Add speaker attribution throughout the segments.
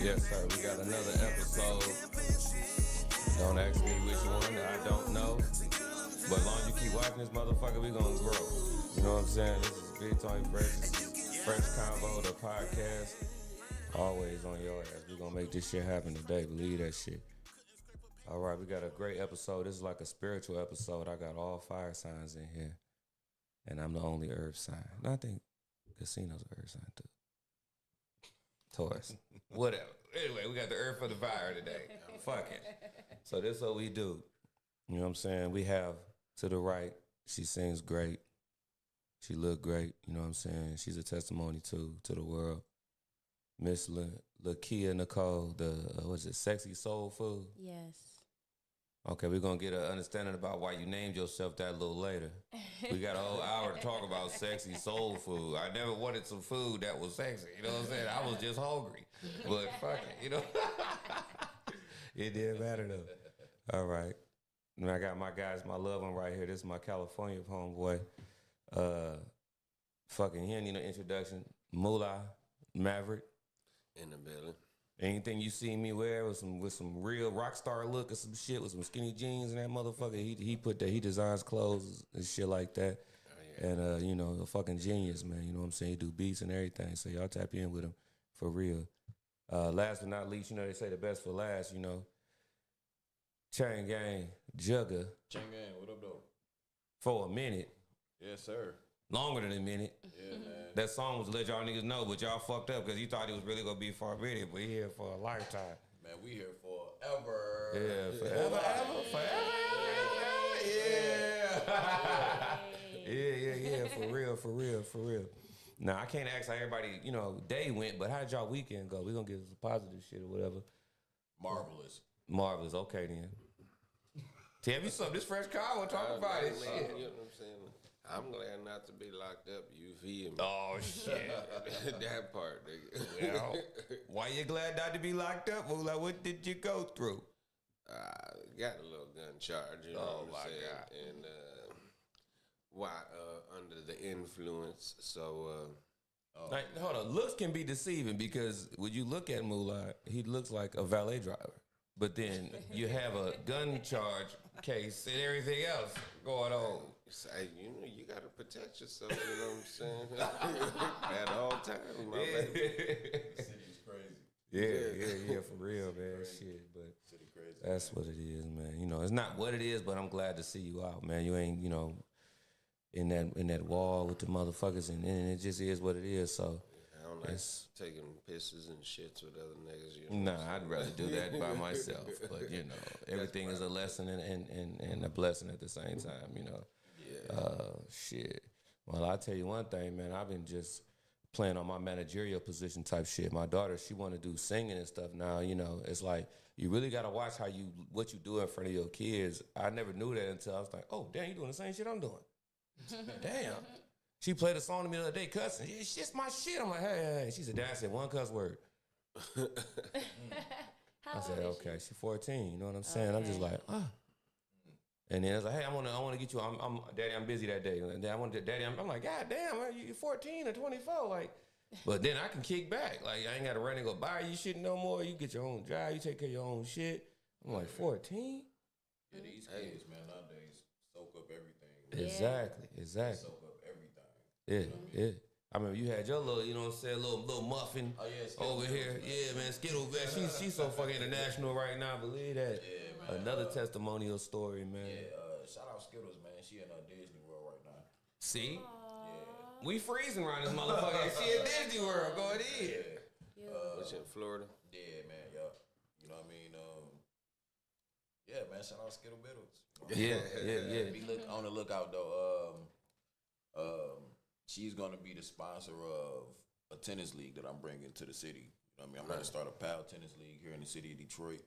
Speaker 1: Yes, sir. We got another episode. Don't ask me which one. I don't know. But as long as you keep watching this motherfucker, we gonna grow. You know what I'm saying? This is Big Tony Fresh. Fresh Convo, the podcast. Always on your ass. We gonna make this shit happen today. Believe that shit. All right, we got a great episode. This is like a spiritual episode. I got all fire signs in here. And I'm the only earth sign. And I think Casino's an earth sign too. Taurus. Whatever. Anyway, we got the earth for the fire today. Fuck it. So this is what we do. You know what I'm saying? We have to the right, she sings great. She look great. You know what I'm saying? She's a testimony to the world. Miss Lakia Nicole, what's it, Sexy Soul Food?
Speaker 2: Yes.
Speaker 1: Okay, we're going to get an understanding about why you named yourself that a little later. We got a whole hour to talk about sexy soul food. I never wanted some food that was sexy. You know what I'm saying? I was just hungry. But fuck it, you know? It didn't matter though. All right. And I got my guys, my loved one right here. This is my California homeboy. Fucking, he ain't need no introduction. Moolah Maverick.
Speaker 3: In the building.
Speaker 1: Anything you see me wear with some real rock star look or some shit with some skinny jeans and that motherfucker, he put that, he designs clothes and shit like that. Oh, yeah. And you know, a fucking genius, man. You know what I'm saying? He do beats and everything. So y'all tap in with him for real. Last but not least, you know, they say the best for last, you know. Chain Gang, Jugger.
Speaker 4: Chain Gang, what up, though?
Speaker 1: For a minute.
Speaker 4: Yes, sir.
Speaker 1: Longer than a minute.
Speaker 4: Yeah, man.
Speaker 1: That song was to let y'all niggas know, but y'all fucked up because you thought it was really going to be for a minute, but he here for a lifetime.
Speaker 4: Man, we here forever.
Speaker 1: Yeah, forever, yeah. For real. Now, I can't ask how everybody, you know, day went, but how did y'all weekend go? We're going to get some positive shit or whatever. Marvelous, okay then. Tell me something, this fresh car, we'll talk about it. Shit.
Speaker 3: You know what I'm saying? I'm glad not to be locked up, you feel me?
Speaker 1: Oh, shit.
Speaker 3: That part, nigga.
Speaker 1: Well, why you glad not to be locked up? Well, like, what did you go through?
Speaker 3: Got a little gun charge, you know what I'm saying? God. And under the influence, so...
Speaker 1: Like, hold on, looks can be deceiving because when you look at Moolah, he looks like a valet driver. But then you have a gun charge case and everything else going on.
Speaker 3: You know, you got to protect yourself, you know what I'm saying? At all times, my baby.
Speaker 4: The city is crazy.
Speaker 1: Yeah, for real, man. Shit, but
Speaker 4: City crazy,
Speaker 1: that's
Speaker 4: man.
Speaker 1: what it is, man. You know, it's not what it is, but I'm glad to see you out, man. You ain't, you know, in that wall with the motherfuckers, and it just is what it is, so.
Speaker 3: I don't like taking pisses and shits with other niggas. You know
Speaker 1: nah, I'd rather do that by myself. But, you know, everything is a lesson and a blessing at the same time, you know.
Speaker 3: Yeah.
Speaker 1: Shit. Well, I'll tell you one thing, man. I've been just playing on my managerial position type shit. My daughter, she want to do singing and stuff now. You know, it's like you really got to watch what you do in front of your kids. I never knew that until I was like, oh, damn, you doing the same shit I'm doing. Damn. She played a song to me the other day, cussing. It's just my shit. I'm like, hey. She said, Dad, I said one cuss word. I said, okay. She's 14. You know what I'm saying? Okay. I'm just like, And then I was like, hey, I want to get you. Daddy, I'm busy that day. And then Daddy, I'm like, God damn, you're 14 or 24, like. But then I can kick back. Like, I ain't got to run and go buy you shit no more. You get your own job. You take care of your own shit. I'm like, 14?
Speaker 4: Yeah, these kids, man, nowadays soak up everything.
Speaker 1: Man. Exactly.
Speaker 4: They soak up everything.
Speaker 1: Yeah, you know what I mean? I remember you had your little, you know what I'm saying, little muffin over here. Yeah, man, Skittles, man. She's so fucking international right now. Believe that.
Speaker 4: Yeah, man.
Speaker 1: Another testimonial story, man.
Speaker 4: Yeah, shout out Skittles, man. She in Disney World right now.
Speaker 1: See?
Speaker 4: Yeah.
Speaker 1: We freezing around this motherfucker. She in Disney World. Go ahead.
Speaker 3: Yeah. What's in Florida?
Speaker 4: Yeah, man. Yeah. You know what I mean? Yeah, man. Shout out Skittle Biddles.
Speaker 1: Yeah.
Speaker 4: Be on the lookout though. She's gonna be the sponsor of a tennis league that I'm bringing to the city. You know what I mean? I'm gonna start a PAL tennis league here in the city of Detroit.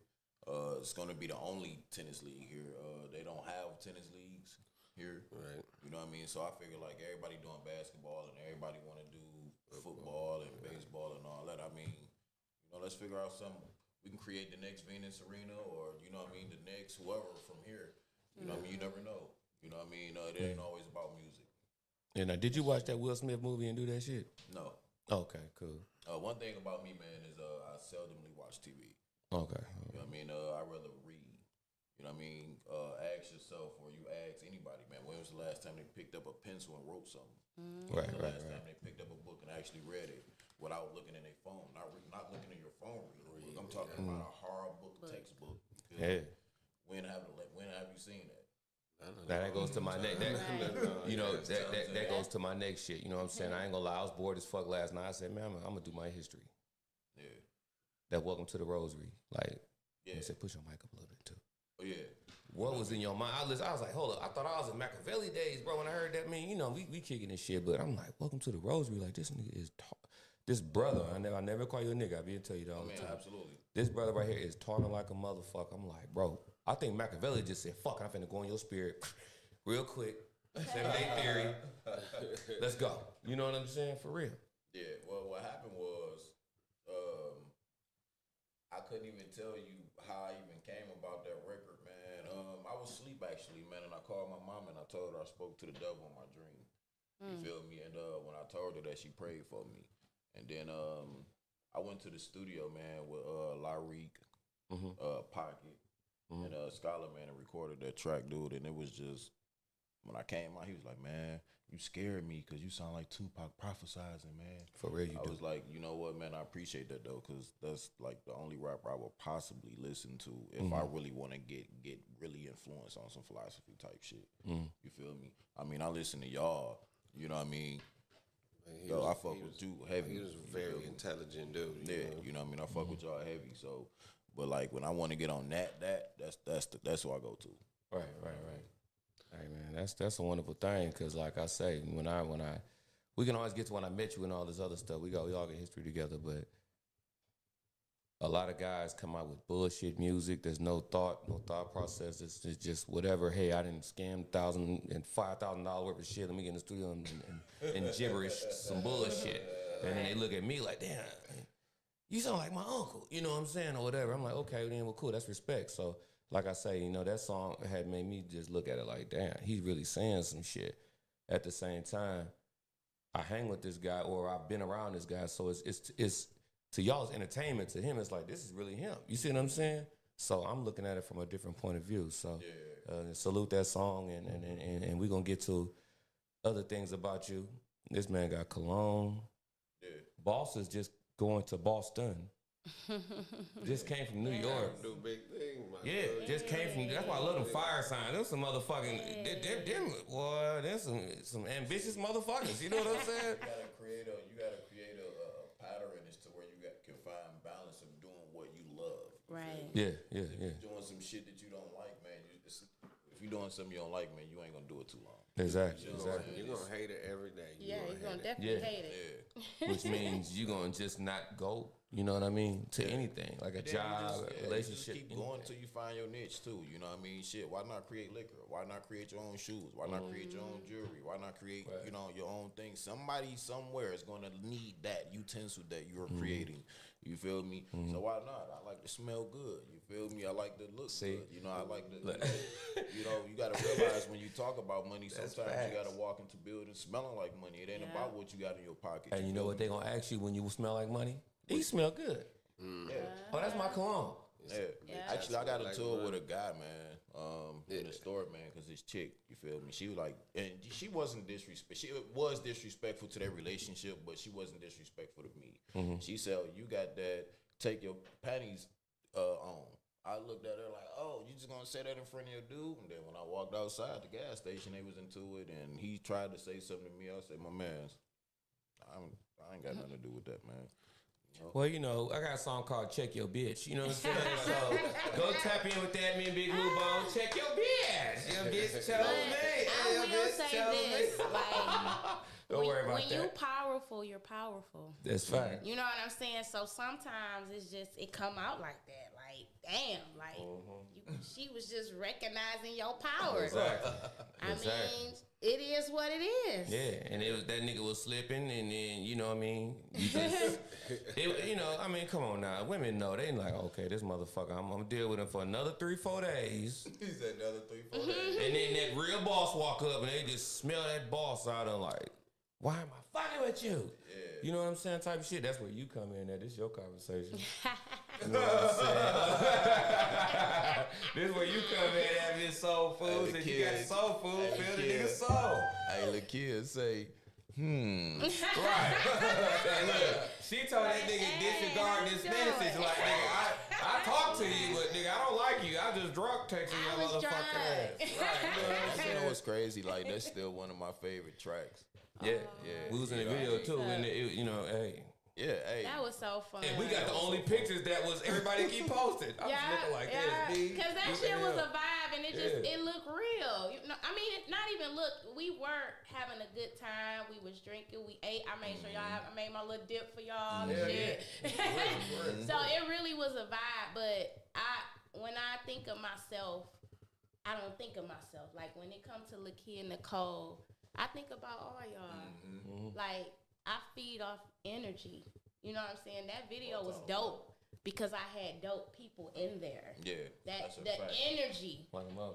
Speaker 4: It's gonna be the only tennis league here. They don't have tennis leagues here. Right. You know what I mean? So I figure like everybody doing basketball and everybody want to do football and baseball and all that. I mean, you know, let's figure out something. We can create the next Venus Arena or, you know what I mean, the next whoever from here. You know what I mean? You never know. You know what I mean? It ain't always about music.
Speaker 1: And did you watch that Will Smith movie and do that shit?
Speaker 4: No.
Speaker 1: Okay, cool.
Speaker 4: One thing about me, man, is I seldomly watch TV.
Speaker 1: Okay.
Speaker 4: You know what I mean? I rather read. You know what I mean? Ask yourself, or you ask anybody, man, when was the last time they picked up a pencil and wrote something?
Speaker 1: Right,
Speaker 4: When was the
Speaker 1: right,
Speaker 4: last
Speaker 1: right.
Speaker 4: time they picked up a book and actually read it without looking in their phone? Not looking at your phone reading a book. I'm talking about a hard book, textbook.
Speaker 1: Yeah.
Speaker 4: When have you seen that?
Speaker 1: That goes to my next. You know, that goes to my next shit. You know what I'm saying? I ain't gonna lie. I was bored as fuck last night. I said, man, I'm gonna do my history.
Speaker 4: Yeah.
Speaker 1: That Welcome to the Rosary. Like,
Speaker 4: Yeah.
Speaker 1: he said, push your mic up a little bit too.
Speaker 4: Oh, yeah.
Speaker 1: What was in your mind? I was like, hold up. I thought I was in Machiavelli days, bro. When I heard that, man, you know, we kicking this shit. But I'm like, Welcome to the Rosary. Like, this nigga is this brother. I never call you a nigga. I be tell you that all the time.
Speaker 4: Absolutely.
Speaker 1: This brother right here is talking like a motherfucker. I'm like, bro, I think Machiavelli just said, fuck, I'm finna go in your spirit real quick. 7-day theory. Let's go. You know what I'm saying? For real.
Speaker 4: Yeah. Well, what happened was, I couldn't even tell you how I even came about that record, man. I was asleep actually, man, and I called my mom and I told her I spoke to the devil in my dream. You feel me? And when I told her that, she prayed for me. And then I went to the studio, man, with Lyrique, Pocket, and Scholar, man, and recorded that track, dude. And it was just, when I came out, he was like, man, you scared me because you sound like Tupac prophesizing, man.
Speaker 1: For real, you
Speaker 4: I
Speaker 1: do.
Speaker 4: was like, you know what, man, I appreciate that, though, because that's, like, the only rapper I would possibly listen to if I really want to get really influenced on some philosophy type shit. You feel me? I mean, I listen to y'all, you know what I mean? I fuck with you heavy.
Speaker 3: He was a very intelligent dude.
Speaker 4: Yeah, you know what I mean? I fuck with y'all heavy, so, but, like, when I want to get on that's who I go to.
Speaker 1: Right. Hey man, that's a wonderful thing because, like I say, when I we can always get to when I met you and all this other stuff. We all get history together, but a lot of guys come out with bullshit music. There's no thought process. It's just whatever. Hey, I didn't scam $1,000 and $5,000 worth of shit. Let me get in the studio and gibberish some bullshit. And then they look at me like, damn, you sound like my uncle. You know what I'm saying, or whatever. I'm like, okay, then well, cool. That's respect. So, like I say, you know, that song had made me just look at it like, damn, he's really saying some shit. At the same time, I hang with this guy, or I've been around this guy, so it's to y'all's entertainment. To him, it's like, this is really him. You see what I'm saying? So I'm looking at it from a different point of view. So salute that song, and we're gonna get to other things about you. This man got cologne.
Speaker 4: Yeah.
Speaker 1: Boss is just going to Boston. Just came from New York.
Speaker 3: Do big thing, man.
Speaker 1: Yeah, just came from. That's why I love them fire signs. There's some motherfucking. Boy, there's some ambitious motherfuckers. You know what I'm saying?
Speaker 4: You gotta create a pattern as to where you can find balance of doing what you love.
Speaker 2: Right.
Speaker 1: Yeah.
Speaker 4: If you're doing some shit that you don't like, man, if you're doing something you don't like, man, you ain't gonna do it too long.
Speaker 1: Exactly.
Speaker 3: You're going to hate it every day.
Speaker 2: Yeah, you're going to definitely hate it.
Speaker 4: Yeah.
Speaker 1: Which means you're gonna just not go. You know what I mean? To anything like a
Speaker 4: Then
Speaker 1: job,
Speaker 4: you just,
Speaker 1: a relationship.
Speaker 4: You just keep going until you find your niche too. You know what I mean? Shit. Why not create liquor? Why not create your own shoes? Why not create your own jewelry? Why not create your own thing? Somebody somewhere is gonna need that utensil that you're creating. You feel me? So why not? I like to smell good. You feel me? I like to look good. You know, I like to. You gotta realize when you talk about money, sometimes you gotta walk into buildings smelling like money. It ain't about what you got in your pocket.
Speaker 1: And you know what they gonna ask you when you smell like money? You smell good.
Speaker 4: Yeah.
Speaker 1: Oh, that's my cologne.
Speaker 4: Yeah. Actually, I got a tour with a guy, man, in the store, man, because this chick, you feel me? She was like, and she wasn't disrespectful. She was disrespectful to their relationship, but she wasn't disrespectful to me. She said, you got that, take your panties on. I looked at her like, oh, you just gonna say that in front of your dude? And then when I walked outside the gas station, they was into it, and he tried to say something to me. I said, my man, I ain't got nothing to do with that, man.
Speaker 1: Well, you know, I got a song called Check Your Bitch. You know what I'm saying? So go tap in with that, me and Big Lou Bone. Check your bitch. Your bitch chose me.
Speaker 2: I will say this, like,
Speaker 1: Don't worry about
Speaker 2: when
Speaker 1: that.
Speaker 2: you powerful, you're powerful.
Speaker 1: That's fine.
Speaker 2: You know what I'm saying? So sometimes it's just, it come out like that. Like, damn, like, she was just recognizing your power.
Speaker 1: Exactly.
Speaker 2: I mean, it is what it is.
Speaker 1: Yeah, and it was that nigga was slipping, and then you know what I mean. You just, you know, I mean, come on now, women know they like, okay, this motherfucker, I'm gonna deal with him for another 3-4 days.
Speaker 4: He said another 3-4 days.
Speaker 1: And then that real boss walk up, and they just smell that boss out and like, Why am I fucking with you? Yeah. You know what I'm saying? Type of shit. That's where you come in at. This is your conversation. You know what I'm saying? This is where you come in at this soul food. Since you got soul food, feel the nigga soul.
Speaker 4: Hey, the kids say,
Speaker 1: Right. Look, she told that nigga disregard this message. Like, nigga, I talk to you, but nigga, I don't like you. I just drunk texting your motherfucking ass. Right. You know what I'm saying?
Speaker 4: you know what's crazy? Like, that's still one of my favorite tracks.
Speaker 1: Yeah.
Speaker 4: Yeah.
Speaker 1: We was in the video too, and you know, hey.
Speaker 4: Yeah, hey.
Speaker 2: That was so fun.
Speaker 1: And we got the only pictures that was everybody keep posting. I was looking like this, B.
Speaker 2: Because that shit was a vibe, and it looked real. You know, I mean, not even look. We were having a good time. We was drinking. We ate. I made sure I made my little dip for y'all and shit. So it really was a vibe. But when I think of myself, I don't think of myself. Like when it comes to Lakia and Nicole, I think about all y'all. Like. I feed off energy. You know what I'm saying? That video was dope because I had dope people in there.
Speaker 4: Yeah.
Speaker 2: That's the energy.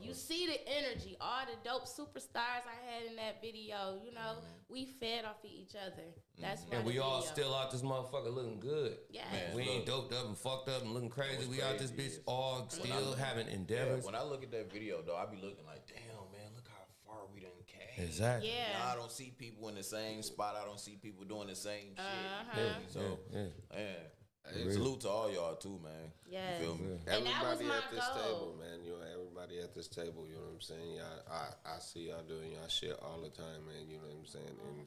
Speaker 2: You see the energy. All the dope superstars I had in that video, you know, we fed off of each other. That's why.
Speaker 1: And we all still out this motherfucker looking good.
Speaker 2: Yeah.
Speaker 4: Man,
Speaker 1: we ain't doped up and fucked up and looking crazy. We out this bitch all still having endeavors.
Speaker 4: When I look at that video, though, I be looking like, damn, man, look how far we done came.
Speaker 1: Exactly.
Speaker 2: Yeah.
Speaker 4: Now, I don't see people in the same spot. I don't see people doing the same shit. So, man, salute to all y'all too, man.
Speaker 2: Yes.
Speaker 4: You feel me?
Speaker 3: Everybody at this table, man. You know, everybody at this table. You know what I'm saying? I see y'all doing y'all shit all the time, man. You know what I'm saying? And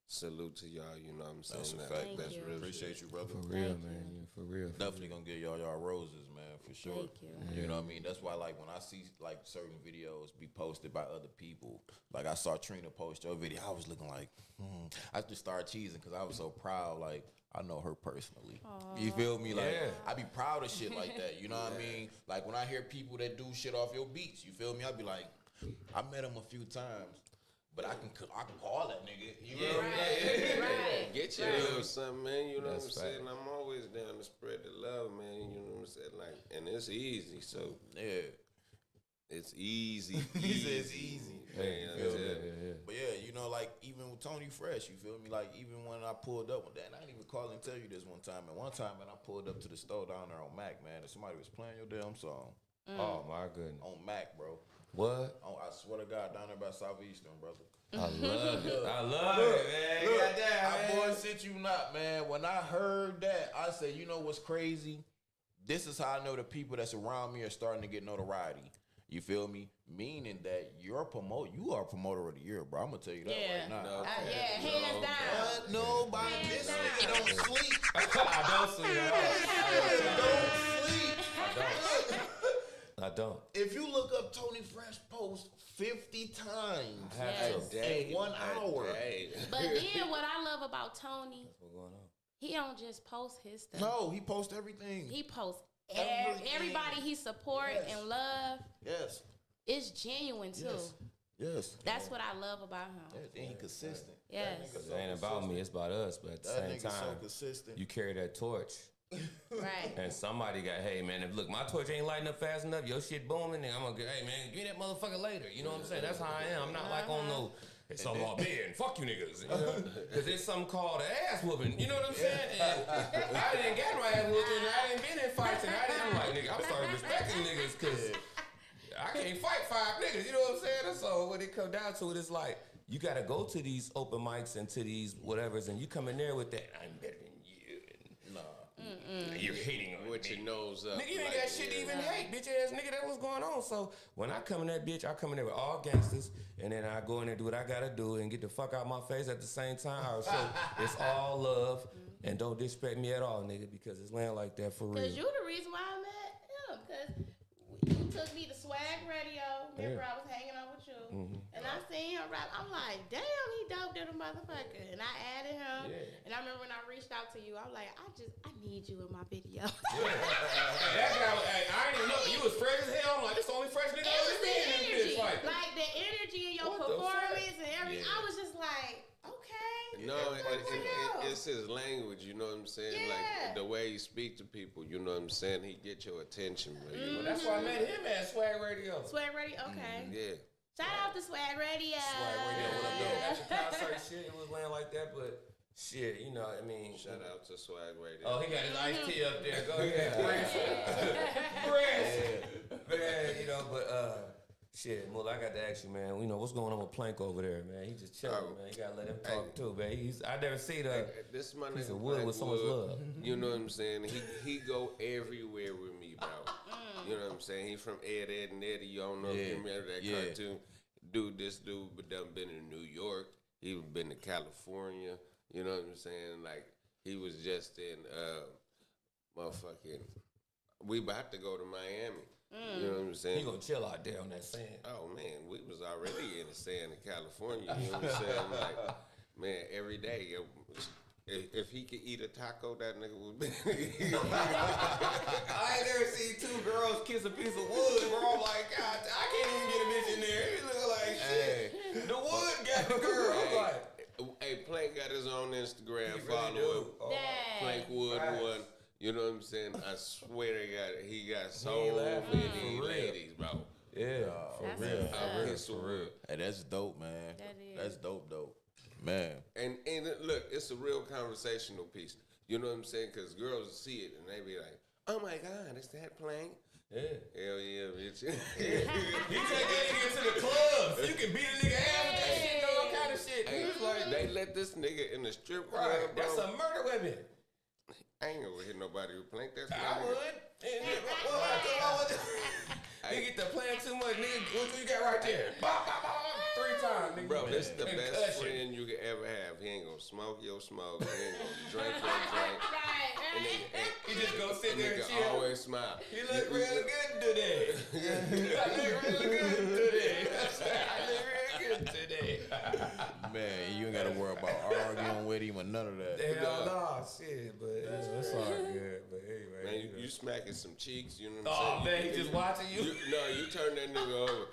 Speaker 3: salute to y'all. You know what I'm saying?
Speaker 4: That's a fact.
Speaker 3: That's real.
Speaker 4: Appreciate you, brother.
Speaker 1: For real, man. Yeah, for real.
Speaker 4: Definitely gonna give y'all roses, man, for sure.
Speaker 2: Thank you.
Speaker 4: You know what I mean? That's why, like, when I see like certain videos be posted by other people, like I saw Trina post your video, I was looking like, I just started cheesing because I was so proud. Like, I know her personally. Aww. You feel me? Like, I be proud of shit like that. You know what I mean? Like when I hear people that do shit off your beats, you feel me? I be like, I met him a few times. But I can call that nigga. You know what I mean?
Speaker 2: Right.
Speaker 3: Get your little something, man. You know what I'm saying? I'm always down to spread the love, man. You know what I'm saying? Like, and it's easy. So it's easy.
Speaker 4: He says easy.
Speaker 3: Man,
Speaker 4: But yeah, you know, like even with Tony Fresh, you feel me? Like even when I pulled up one day, and I didn't even call and tell you this one time. And one time, man, I pulled up to the store down there on Mac, man, and somebody was playing your damn song.
Speaker 1: Oh my goodness.
Speaker 4: On Mac, bro.
Speaker 1: What?
Speaker 4: Oh, I swear to God, down there by Southeastern, brother.
Speaker 1: I love it. I love it, man.
Speaker 4: Look,
Speaker 1: Goddamn,
Speaker 4: I
Speaker 1: man.
Speaker 4: bullshit you not, man. When I heard that, I said, you know what's crazy? This is how I know the people that's around me are starting to get notoriety. You feel me? Meaning that you are promoter of the year, bro. I'm gonna tell you that right now.
Speaker 2: Hands down.
Speaker 4: Nobody this nigga don't sleep.
Speaker 1: I don't sleep at all.
Speaker 4: Don't sleep.
Speaker 1: I don't.
Speaker 4: If you look up Tony Fresh post 50 times
Speaker 2: Yes.
Speaker 4: in 1 hour.
Speaker 2: But then what I love about Tony,
Speaker 1: What's going on?
Speaker 2: he don't just post his stuff.
Speaker 4: No, he posts everything.
Speaker 2: He posts
Speaker 4: Everything.
Speaker 2: everybody he support and love.
Speaker 4: Yes.
Speaker 2: It's genuine too.
Speaker 4: Yes.
Speaker 2: That's what I love about him.
Speaker 4: And he consistent.
Speaker 2: Yes.
Speaker 1: It ain't about me, it's about us. But at the
Speaker 4: That
Speaker 1: same
Speaker 4: nigga so
Speaker 1: time,
Speaker 4: consistent.
Speaker 1: you carry that torch.
Speaker 2: Right.
Speaker 1: And somebody got, hey man, if look, my torch ain't lighting up fast enough, your shit booming, then I'm gonna get, hey man, give me that motherfucker later. You know what I'm saying? That's how I am. I'm not like on no, it's all about me and fuck you niggas. You know? Cause there's something called an ass whooping. You know what I'm saying? And I didn't get my ass whooped and I didn't been in fights and I'm like, nigga, I'm starting respecting niggas cause I can't fight 5 niggas. You know what I'm saying? So when it come down to it, it's like, you gotta go to these open mics and to these whatevers and you come in there with that, I'm better than you. And you're hating on
Speaker 3: with
Speaker 1: me.
Speaker 3: your nose up.
Speaker 1: Nigga, you ain't got shit to even hate, bitch ass nigga. That's what's going on. So when I come in that bitch, I come in there with all gangsters, and then I go in there and do what I gotta do and get the fuck out my face at the same time. So it's all love, and don't disrespect me at all, nigga, because it's land like that for real.
Speaker 2: Cause you the reason why I met him. Cause you took me to Swag Radio. Remember I was hanging out with you, and I seen him rap. I'm like, damn, he dope to the motherfucker. And I added him, and I remember when I reached out to you, I was like, I need you in my video.
Speaker 1: That guy, I didn't even know you was fresh as hell. I'm like, this the only fresh nigga
Speaker 2: It was the
Speaker 1: in
Speaker 2: energy,
Speaker 1: this bitch.
Speaker 2: like the energy in your
Speaker 1: What the
Speaker 2: performance
Speaker 1: fuck?
Speaker 2: and everything. I was just like, okay.
Speaker 3: No, it's his language, you know what I'm saying?
Speaker 2: Yeah.
Speaker 3: Like the way he speak to people, you know what I'm saying? He get your attention, bro. You know
Speaker 1: That's why I met him at Swag Radio.
Speaker 2: Swag Radio, okay.
Speaker 3: Yeah.
Speaker 2: Shout out to Swag Radio.
Speaker 1: Swag Radio, what up, though? After concert shit, it was laying like that, but shit, you know, I mean.
Speaker 3: Shout out to Swag Radio.
Speaker 1: Oh, he got his iced tea up there. Go ahead, Chris. Man, you know, but shit, Mull, I got to ask you, man. You know what's going on with Plank over there, man? He just chilling, man. You gotta let him talk too, man. I never see
Speaker 3: this my
Speaker 1: piece
Speaker 3: nigga
Speaker 1: of wood with so much love.
Speaker 3: You know what I'm saying? He go everywhere with me, bro. You know what I'm saying? He from Ed, Ed, and Eddie. You don't know if you remember that cartoon. This dude, but done been in New York. He been to California. You know what I'm saying? Like, he was just in motherfucking. We about to go to Miami. You know what I'm saying?
Speaker 1: He gonna chill out there on that sand.
Speaker 3: Oh man, we was already in the sand in California. You know what I'm saying? Like, man, every day. If he could eat a taco, that nigga would be.
Speaker 1: I ain't never seen two girls kiss a piece of wood, bro. I'm like, God, I can't even get a bitch in there. It look like shit. The wood got the girl. I'm like,
Speaker 3: hey, Plank got his own Instagram.
Speaker 1: He
Speaker 3: Follow
Speaker 1: really
Speaker 3: him.
Speaker 1: do.
Speaker 3: Plank Wood
Speaker 1: Right.
Speaker 3: one. You know what I'm saying? I swear he got so
Speaker 1: He ain't laughing.
Speaker 3: many
Speaker 1: For real.
Speaker 3: ladies, bro.
Speaker 1: Yeah,
Speaker 2: That's
Speaker 1: for real.
Speaker 2: what's up.
Speaker 3: For real.
Speaker 4: Hey, that's dope, man.
Speaker 2: That is.
Speaker 4: That's dope. Man.
Speaker 3: And look, it's a real conversational piece. You know what I'm saying? Because girls see it and they be like, "Oh my God, is that Plank?"
Speaker 1: Yeah.
Speaker 3: Hell yeah, bitch.
Speaker 1: You take that nigga to the clubs. You can beat a nigga ass with that shit and all kind of shit.
Speaker 3: Hey,
Speaker 1: It's like,
Speaker 3: they let this nigga in the strip club,
Speaker 1: right,
Speaker 3: bro.
Speaker 1: that's a murder weapon.
Speaker 3: I ain't gonna hit nobody with Plank. That's
Speaker 1: I
Speaker 3: my nigga.
Speaker 1: would. You get to playing too much, nigga. What you got right there? Bop, bop, bop, 3 times, nigga.
Speaker 3: Bro, this the best
Speaker 1: Concussion.
Speaker 3: friend you could ever have. He ain't gonna smoke your smoke. He ain't gonna drink your drink. And
Speaker 1: He just gonna sit there and
Speaker 3: nigga
Speaker 1: chill.
Speaker 3: always smile.
Speaker 1: He look real good today. I look real good today. I look real good today.
Speaker 4: Man, you ain't gotta worry about arguing with him or none of that.
Speaker 1: Hell no, shit, but it's all good. But anyway,
Speaker 3: Man, you smacking some cheeks, you know what I'm
Speaker 1: oh
Speaker 3: saying?
Speaker 1: man, he just watching you.
Speaker 3: No, you turn that nigga over.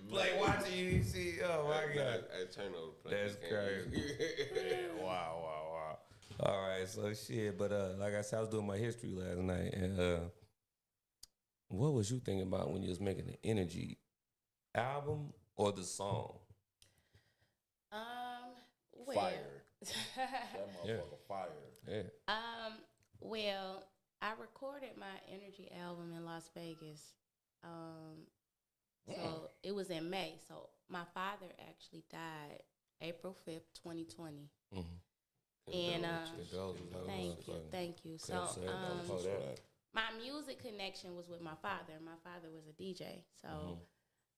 Speaker 1: Like watching you, you see. Oh my God,
Speaker 3: I turn over.
Speaker 1: that's crazy.
Speaker 4: Man, wow.
Speaker 1: All right, so shit, but like I said, I was doing my history last night, and what was you thinking about when you was making the Energy album or the song?
Speaker 2: Well,
Speaker 4: Fire. That motherfucker fire.
Speaker 1: Yeah.
Speaker 2: well, I recorded my Energy album in Las Vegas. So it was in May. So my father actually died April 5th, 2020.
Speaker 1: Mm-hmm.
Speaker 2: And thank you. So my music connection was with my father. My father was a DJ. So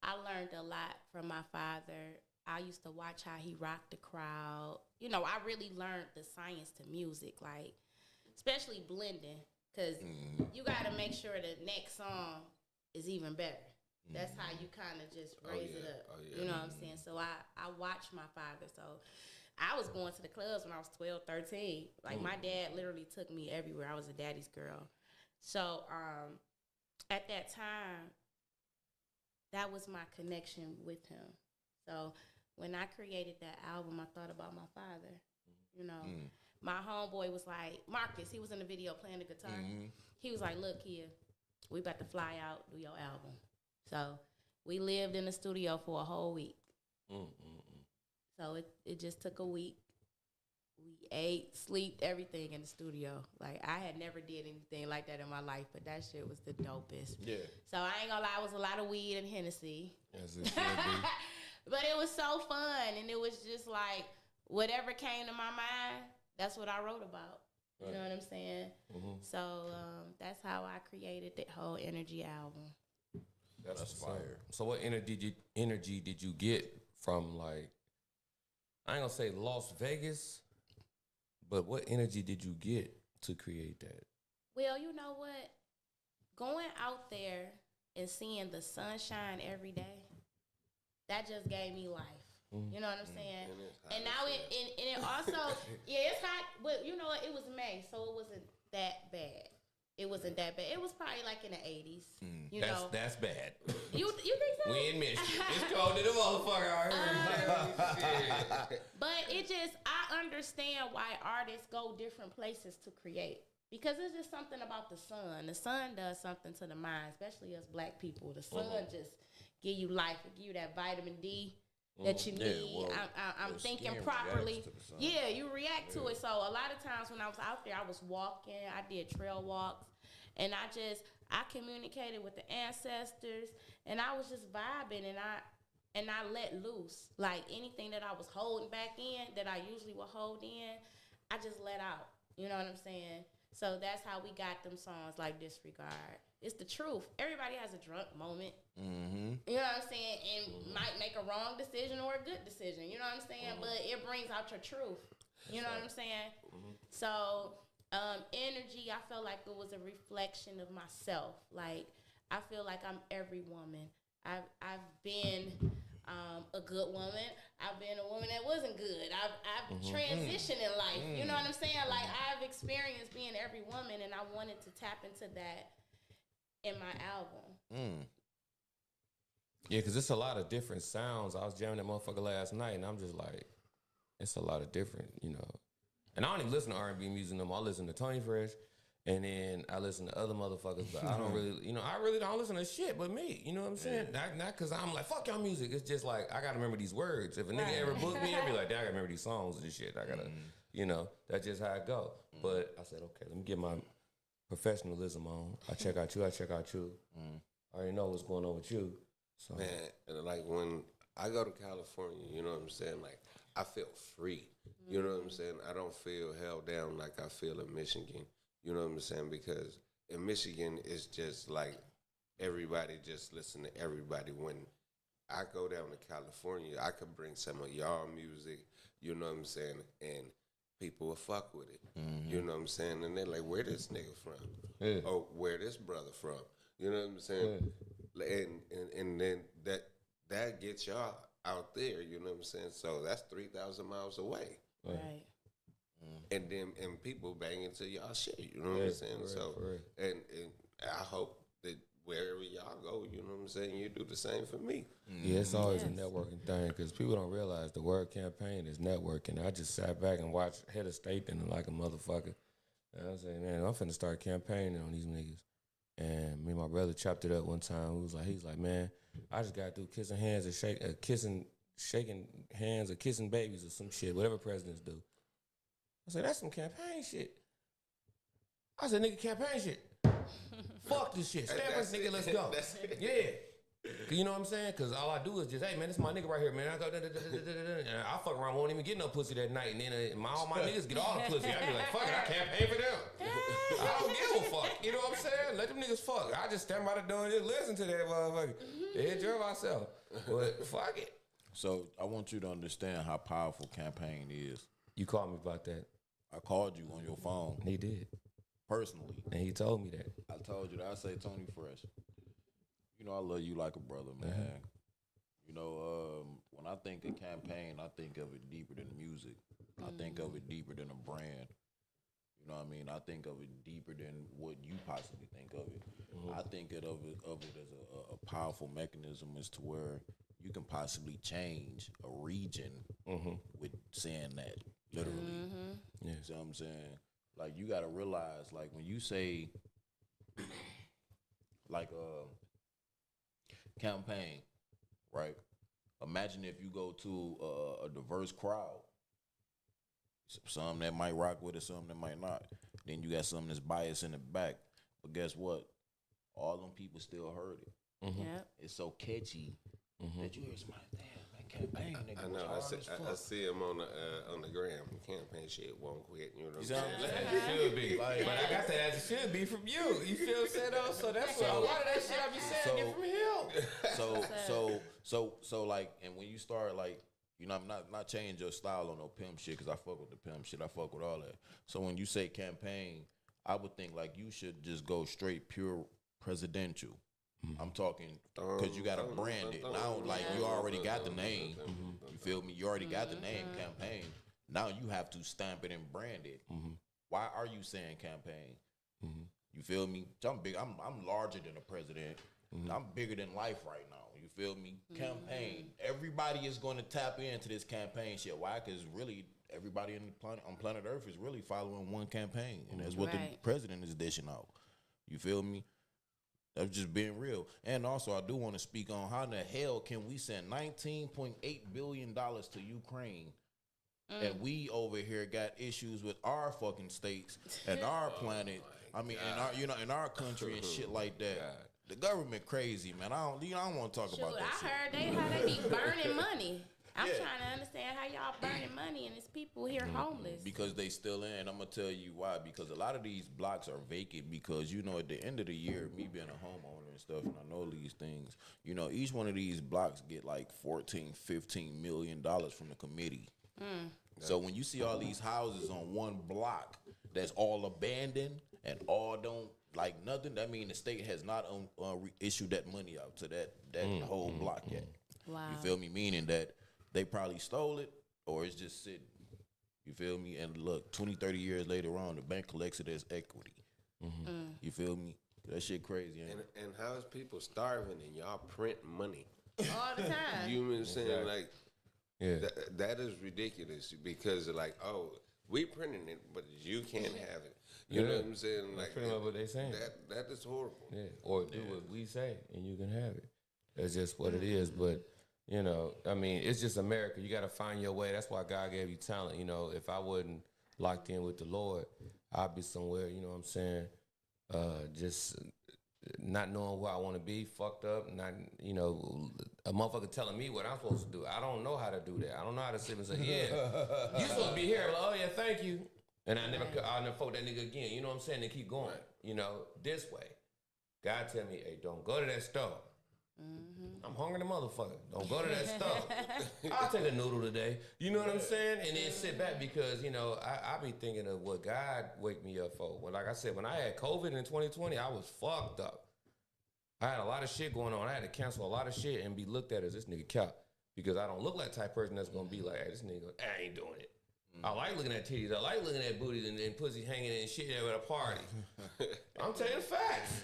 Speaker 2: I learned a lot from my father. I used to watch how he rocked the crowd. You know, I really learned the science to music, like, especially blending, because you got to make sure the next song is even better. That's how you kind of just raise it up. You know what I'm saying? So I watched my father. So I was going to the clubs when I was 12, 13. Like, my dad literally took me everywhere. I was a daddy's girl. So at that time, that was my connection with him. So when I created that album, I thought about my father. You know, my homeboy was like, Marcus, he was in the video playing the guitar. He was like, look here, we about to fly out, do your album. So we lived in the studio for a whole week. So it just took a week. We ate, slept, everything in the studio. Like, I had never did anything like that in my life, but that shit was the dopest.
Speaker 1: Yeah.
Speaker 2: So I ain't gonna lie, it was a lot of weed and Hennessy.
Speaker 1: As it should be.
Speaker 2: But it was so fun, and it was just like, whatever came to my mind, that's what I wrote about. Right. You know what I'm saying? So that's how I created the whole Energy album.
Speaker 1: That's fire. So what energy did you get from, like, I ain't gonna say Las Vegas, but what energy did you get to create that?
Speaker 2: Well, you know what? Going out there and seeing the sunshine every day, that just gave me life. You know what I'm saying? And now it also, it's hot, but you know what? It was May, so it wasn't that bad. It wasn't that bad. It was probably like in the 80s. You know,
Speaker 1: that's bad.
Speaker 2: You think so?
Speaker 1: We in Michigan. It's cold to the motherfucker out here.
Speaker 2: But it just, I understand why artists go different places to create. Because it's just something about the sun. The sun does something to the mind, especially us black people. The sun just give you life. It give you that vitamin D that you need. I'm thinking properly. Yeah, you react to it. So a lot of times when I was out there, I was walking. I did trail walks. And I communicated with the ancestors. And I was just vibing. And I let loose. Like anything that I was holding back in, that I usually would hold in, I just let out. You know what I'm saying? So that's how we got them songs like Disregard. It's the truth. Everybody has a drunk moment. Mm-hmm. You know what I'm saying? And might make a wrong decision or a good decision. You know what I'm saying? But it brings out your truth. You know what I'm saying? So energy, I felt like it was a reflection of myself. Like, I feel like I'm every woman. I've been a good woman. I've been a woman that wasn't good. I've transitioned in life. You know what I'm saying? Like, I've experienced being every woman, and I wanted to tap into that in my album.
Speaker 1: Yeah, because it's a lot of different sounds. I was jamming that motherfucker last night, and I'm just like, it's a lot of different, you know. And I don't even listen to R&B music no more. I listen to Tony Fresh, and then I listen to other motherfuckers, but I don't really, you know, I really don't listen to shit but me. You know what I'm saying? Not because I'm like, fuck y'all music. It's just like, I got to remember these words. If a nigga ever booked me, I'd be like, damn, I got to remember these songs and shit. I got to, you know, that's just how it go. But I said, okay, let me get my professionalism on. I check out you. I already know what's going on with you. So.
Speaker 3: Man, like when I go to California, you know what I'm saying? Like, I feel free. You know what I'm saying? I don't feel held down like I feel in Michigan. You know what I'm saying? Because in Michigan, it's just like everybody just listen to everybody. When I go down to California, I could bring some of y'all music, you know what I'm saying? And people will fuck with it. You know what I'm saying? And they're like, where this nigga from? Yeah. Or where this brother from? You know what I'm saying? Yeah. And then that gets y'all out there, you know what I'm saying? So that's 3,000 miles away.
Speaker 2: Right.
Speaker 3: And then people bang into y'all shit, you know what I'm saying? So and I hope that wherever y'all go, you know what I'm saying, you do the same for me.
Speaker 1: Yeah, it's always a networking thing because people don't realize the word campaign is networking. I just sat back and watched Head of State and like a motherfucker. And I was like, man, I'm finna start campaigning on these niggas. And me and my brother chopped it up one time. He's like, man, I just got through kissing hands and shaking hands or kissing babies or some shit, whatever presidents do. I said, that's some campaign shit. I said, nigga, campaign shit. Fuck this shit. Stand up, nigga, let's go. Yeah. You know what I'm saying? Because all I do is just, hey, man, this is my nigga right here, man. I go, and I fuck around, won't even get no pussy that night. And then all my niggas get all the pussy. I be like, fuck it, I campaign for them. I don't give a fuck. You know what I'm saying? Let them niggas fuck. I just stand by the door and just listen to that motherfucker. Enjoy myself. But fuck it.
Speaker 4: So I want you to understand how powerful campaign is.
Speaker 1: You called me about that.
Speaker 4: I called you on your phone.
Speaker 1: He did.
Speaker 4: Personally.
Speaker 1: And he told me that.
Speaker 4: I told you that. I say, Tony Fresh, you know I love you like a brother, man. You know, when I think of campaign, I think of it deeper than music. I think of it deeper than a brand. You know what I mean? I think of it deeper than what you possibly think of it. I think of it as a powerful mechanism as to where you can possibly change a region with saying that, literally. Yeah. You see what I'm saying? Like, you got to realize, like, when you say, like, campaign, right? Imagine if you go to a diverse crowd. Some that might rock with it, some that might not. Then you got some that's biased in the back. But guess what? All them people still heard it. Yep. It's so catchy that you hear somebody, damn, man, campaign. Nigga,
Speaker 3: I know. I see him on the gram. Campaign shit won't quit. You know what I'm saying?
Speaker 1: It should be. Like, but I got that as it should be from you. You feel what I'm saying? Though? So that's what a lot of that shit I be saying get from him.
Speaker 4: So like, and when you start like, you know, I'm not change your style on no pimp shit because I fuck with the pimp shit. I fuck with all that. So when you say campaign, I would think like you should just go straight pure presidential. I'm talking because you got to brand it. Now, like, you already got the name. You feel me? You already got the name campaign. Now you have to stamp it and brand it. Why are you saying campaign? You feel me? I'm big. I'm larger than the president. I'm bigger than life right now. You feel me? Campaign. Everybody is going to tap into this campaign shit. Why? Because really, everybody on planet Earth is really following one campaign, and that's what the president is dishing out. You feel me? That's just being real. And also, I do want to speak on how the hell can we send $19.8 billion to Ukraine, and we over here got issues with our fucking states and our planet. I mean, in our country and shit like that. God. The government crazy, man. I don't want to talk about that.
Speaker 2: I heard how they be burning money. I'm trying to understand how y'all burning money and there's people here homeless. Because
Speaker 4: they still in, and I'm going to tell you why. Because a lot of these blocks are vacant because, at the end of the year, me being a homeowner and stuff, and I know these things, each one of these blocks get like $14, $15 million from the committee. So when you see all these houses on one block that's all abandoned and all don't, like nothing, that means the state has not issued that money out to that whole block yet.
Speaker 2: Wow.
Speaker 4: You feel me? Meaning that they probably stole it or it's just sitting. You feel me? And look, 20, 30 years later on, the bank collects it as equity. You feel me? That shit crazy.
Speaker 3: And how is people starving and y'all print money?
Speaker 2: All the time.
Speaker 3: You know what I'm saying? Like, that is ridiculous because like, we printing it, but you can't have it. You know what I'm saying? Like,
Speaker 1: pretty much what they saying.
Speaker 3: That is horrible.
Speaker 1: Yeah. Or do what we say and you can have it. That's just what it is. But, I mean, it's just America. You got to find your way. That's why God gave you talent. If I wasn't locked in with the Lord, I'd be somewhere, you know what I'm saying, just not knowing where I want to be, fucked up, not, a motherfucker telling me what I'm supposed to do. I don't know how to do that. I don't know how to sit and say, yeah, you supposed to be here. Like, oh, yeah, thank you. And I'll never fuck that nigga again. You know what I'm saying? And keep going, this way. God tell me, hey, don't go to that store. I'm hungry the motherfucker. Don't go to that store. I'll take a noodle today. You know what I'm saying? And then sit back because, I be thinking of what God wake me up for. Well, like I said, when I had COVID in 2020, I was fucked up. I had a lot of shit going on. I had to cancel a lot of shit and be looked at as this nigga cap because I don't look like the type of person that's going to be like, hey, this nigga, I ain't doing it. I like looking at titties. I like looking at booties and pussy hanging and shit at a party. I'm telling you the facts.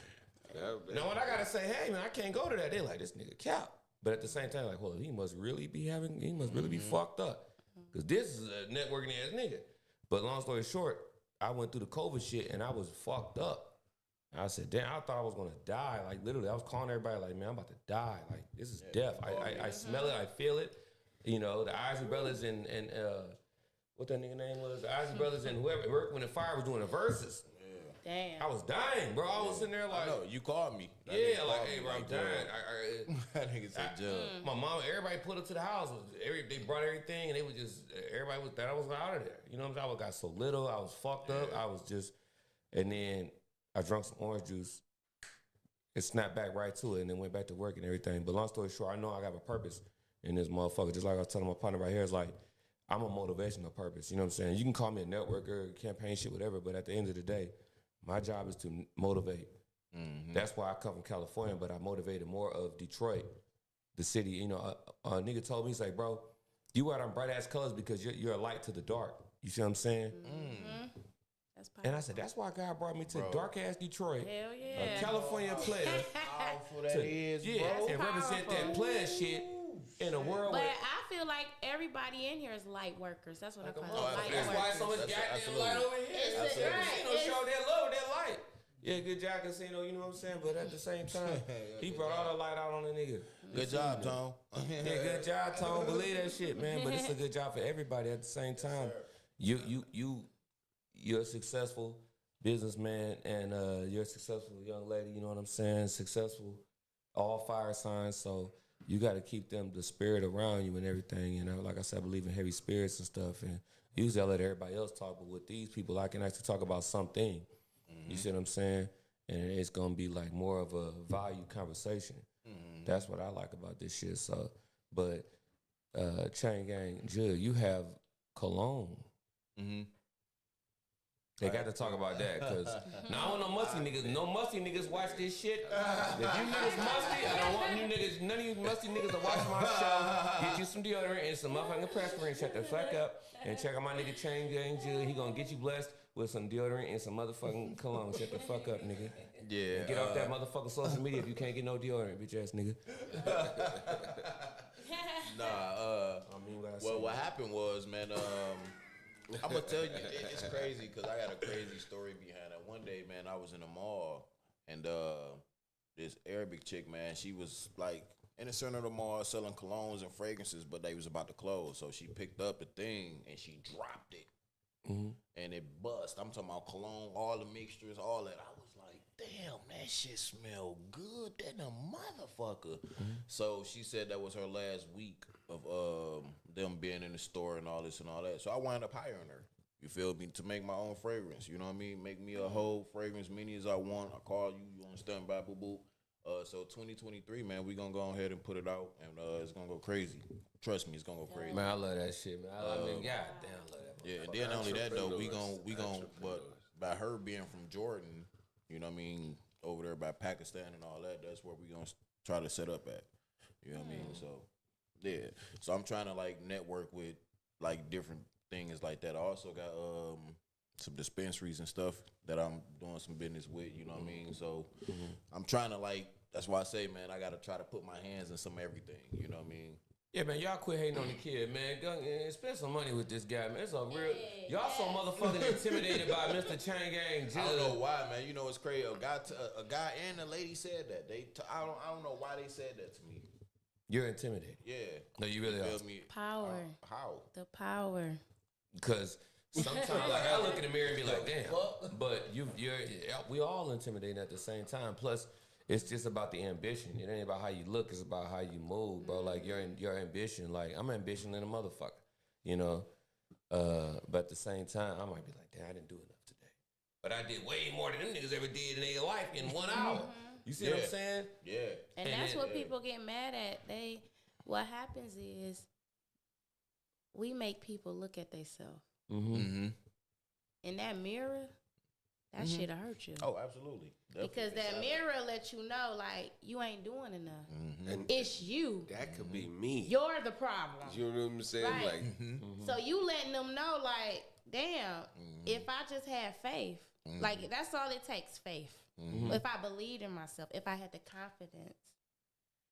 Speaker 1: Now when I gotta say, hey man, I can't go to that, they like this nigga cap. But at the same time, like, well, he must really be fucked up. Cause this is a networking ass nigga. But long story short, I went through the COVID shit and I was fucked up. And I said, damn, I thought I was gonna die. Like literally, I was calling everybody like, man, I'm about to die. Like this is death. I smell it, I feel it. The Isley Brothers and what that nigga name was? The Isley Brothers and whoever worked when the fire was doing the verses.
Speaker 2: Damn.
Speaker 1: I was dying, bro. I was sitting there like...
Speaker 4: No, you called me.
Speaker 1: Yeah, like, hey, bro, I'm dying.
Speaker 4: That nigga said, Judge.
Speaker 1: My mom, everybody pulled up to the house. They brought everything, and they was just... Everybody was that I was out of there. You know what I'm saying? I got so little. I was fucked up. I was just... And then I drank some orange juice. It snapped back right to it, and then went back to work and everything. But long story short, I know I got a purpose in this motherfucker. Just like I was telling my partner right here, it's like, I'm a motivational purpose. You know what I'm saying? You can call me a networker, campaign shit, whatever, but at the end of the day, my job is to motivate. That's why I come from California, but I motivated more of Detroit, the city. A nigga told me, he's like, bro, you wear them bright ass colors because you're a light to the dark. You see what I'm saying?
Speaker 2: That's
Speaker 1: and I said, that's why God brought me to dark ass Detroit.
Speaker 2: Hell yeah.
Speaker 1: A California player.
Speaker 4: Powerful that is, bro.
Speaker 1: And represent that player shit in a world
Speaker 2: but
Speaker 1: where...
Speaker 2: I feel like everybody in here is light workers. That's what I call them. Light
Speaker 1: That's
Speaker 2: workers.
Speaker 1: why so much goddamn light over here. Casino show their love, their light. Yeah, good job, Casino, you know what I'm saying? But at the same time, he brought all the light out on the nigga.
Speaker 4: Good job, Tom.
Speaker 1: Yeah, good job, Tom. Believe that shit, man. But it's a good job for everybody at the same time. You're a successful businessman and you're a successful young lady, you know what I'm saying? Successful, all fire signs, so you got to keep the spirit around you and everything, Like I said, I believe in heavy spirits and stuff, and usually I let everybody else talk, but with these people, I can actually talk about something. You see what I'm saying? And it's going to be like more of a value conversation. That's what I like about this shit. So, but Chain Gang, Jud, you have cologne. They got to talk about that because now I don't know musty niggas. No musty niggas watch this shit. If you niggas musty, I don't want you niggas. None of you musty niggas to watch my show. Get you some deodorant and some motherfucking perspirin. Shut the fuck up and check out my nigga Chain Gang Jud. He gonna get you blessed with some deodorant and some motherfucking cologne. Shut the fuck up, nigga.
Speaker 4: Yeah.
Speaker 1: And get off that motherfucking social media if you can't get no deodorant, bitch ass nigga.
Speaker 4: Nah. What happened was, man. I'm gonna tell you, it's crazy because I got a crazy story behind it. One day, man, I was in the mall and this Arabic chick, man, she was like in the center of the mall selling colognes and fragrances, but they was about to close, so she picked up the thing and she dropped it, and it bust. I'm talking about cologne, all the mixtures, all that. I was like, damn, that shit smell good than a motherfucker. So she said that was her last week of them being in the store and all this and all that. So I wound up hiring her. You feel me? To make my own fragrance. You know what I mean? Make me a whole fragrance, many as I want. I call you. You understand? Bye, boo, boo. So 2023, man, we gonna go ahead and put it out, and it's gonna go crazy. Trust me, it's gonna go crazy.
Speaker 1: Man, I love that shit, man. I mean, goddamn, I love that.
Speaker 4: Yeah, and then not only that though, we gon' but by her being from Jordan, you know what I mean, over there by Pakistan and all that, that's where we gonna try to set up at. You know what I mean? So yeah, so I'm trying to like network with like different things like that. I also got some dispensaries and stuff that I'm doing some business with. You know what I mean? So I'm trying to like. That's why I say, man, I got to try to put my hands in some everything. You know what I mean?
Speaker 1: Yeah, man, y'all quit hating on the kid, man. Go and spend some money with this guy, man. It's a real. Y'all so motherfucking intimidated by Mr. Chang Gang.
Speaker 4: I don't know why, man. You know it's crazy. A guy and a lady said that. I don't know why they said that to me.
Speaker 1: You're intimidated.
Speaker 4: Yeah.
Speaker 1: No, you really are.
Speaker 4: Me?
Speaker 2: Power.
Speaker 4: How?
Speaker 2: The power.
Speaker 1: Because sometimes, like, I look in the mirror and be like, damn. But we all intimidating at the same time. Plus, it's just about the ambition. It ain't about how you look. It's about how you move, bro. Like, your ambition. Like, I'm ambition in a motherfucker, you know? But at the same time, I might be like, damn, I didn't do enough today. But I did way more than them niggas ever did in their life in 1 hour. You see what I'm saying?
Speaker 4: Yeah.
Speaker 2: And that's what people get mad at. What happens is we make people look at themselves. In that mirror, that shit'll hurt you.
Speaker 4: Oh, absolutely.
Speaker 2: Because that mirror lets you know, like, you ain't doing enough. And it's you.
Speaker 3: That could be me.
Speaker 2: You're the problem.
Speaker 3: You know what I'm saying?
Speaker 2: Right.
Speaker 3: Like,
Speaker 2: So you letting them know, like, damn, if I just had faith, like, that's all it takes, faith. If I believed in myself, if I had the confidence.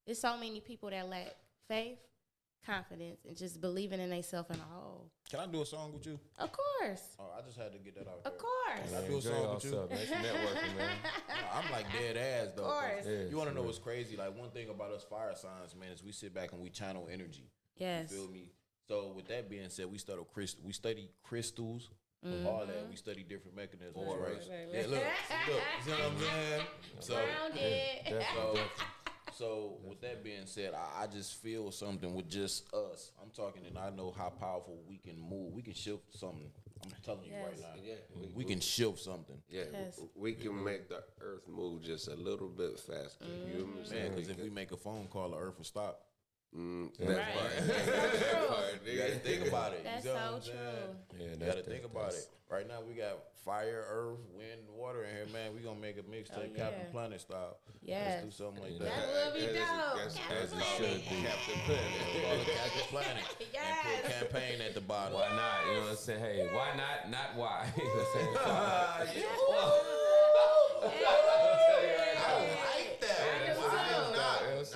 Speaker 2: There's so many people that lack faith, confidence, and just believing in themselves in a whole.
Speaker 4: Can I do a song with you?
Speaker 2: Of course.
Speaker 4: Oh, I just had to get that out.
Speaker 2: Of course.
Speaker 4: Can I do a song with you?
Speaker 1: Nice networking, man.
Speaker 4: I'm like dead ass though.
Speaker 2: Of course.
Speaker 1: Yeah,
Speaker 4: You want to know what's crazy? Like one thing about us fire signs, man, is we sit back and we channel energy.
Speaker 2: Yes.
Speaker 4: You feel me? So with that being said, we study crystals, all that. We study different mechanisms, right? Yeah, look, you see what I'm saying? So with that being said, I just feel something with just us. I'm talking, and I know how powerful we can move. We can shift something. I'm telling you right now.
Speaker 3: yeah,
Speaker 4: we can shift something.
Speaker 3: Yeah, we can make the earth move just a little bit faster. You know what I'm saying?
Speaker 4: Man, because if we make a phone call, the earth will stop.
Speaker 3: That's part.
Speaker 4: You gotta think about it.
Speaker 2: That's
Speaker 4: you know
Speaker 2: so
Speaker 4: what I'm
Speaker 2: true.
Speaker 4: saying?
Speaker 1: Yeah,
Speaker 4: You gotta think about it. Right now we got fire, earth, wind, water in here, man. We gonna make a mixtape, Captain Planet style.
Speaker 2: Yes.
Speaker 4: Let's do something like that.
Speaker 2: That would be dope.
Speaker 3: As it should be. Captain
Speaker 4: Call it Captain Planet. And put campaign at the bottom.
Speaker 1: Why not? You know what I'm saying? Hey, why not? Not why. You know what I'm saying?
Speaker 4: I like that.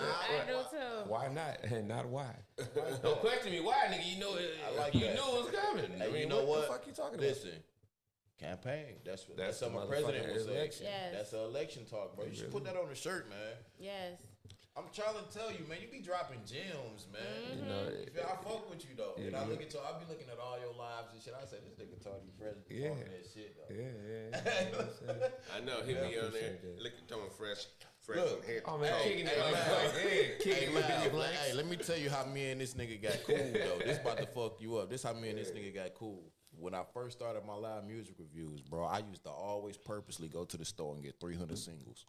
Speaker 2: I do too.
Speaker 1: Why not? And not why. Don't question me why, nigga. You know it.
Speaker 4: like
Speaker 1: you
Speaker 4: that.
Speaker 1: knew it was coming.
Speaker 4: Hey,
Speaker 1: I mean,
Speaker 4: you know what?
Speaker 1: the fuck you talking
Speaker 4: Listen, campaign. That's
Speaker 1: That's
Speaker 4: something
Speaker 1: the
Speaker 4: a president
Speaker 1: motherfucking
Speaker 4: would say.
Speaker 1: election.
Speaker 2: Yes.
Speaker 4: That's an election talk, bro. You should put that on the shirt, man.
Speaker 2: Yes.
Speaker 4: I'm trying to tell you, man. You be dropping gems, man.
Speaker 1: You know,
Speaker 4: I fuck with you though, and I look at you. I be looking at all your lives and shit. I say this nigga Tony Fresh be talking that shit though.
Speaker 1: yeah. You know what I'm saying?
Speaker 3: I know he be on there
Speaker 1: appreciate that.
Speaker 3: looking Tony Fresh
Speaker 4: Look.
Speaker 3: from head.
Speaker 1: Oh man, kicking it
Speaker 4: Hey,
Speaker 1: like
Speaker 4: man.
Speaker 1: kicking it
Speaker 4: Hey,
Speaker 1: with your
Speaker 4: hey, let me tell you how me and this nigga got cool though. This about to fuck you up. This how me and this nigga got cool. When I first started my live music reviews, bro, I used to always purposely go to the store and get 300 singles.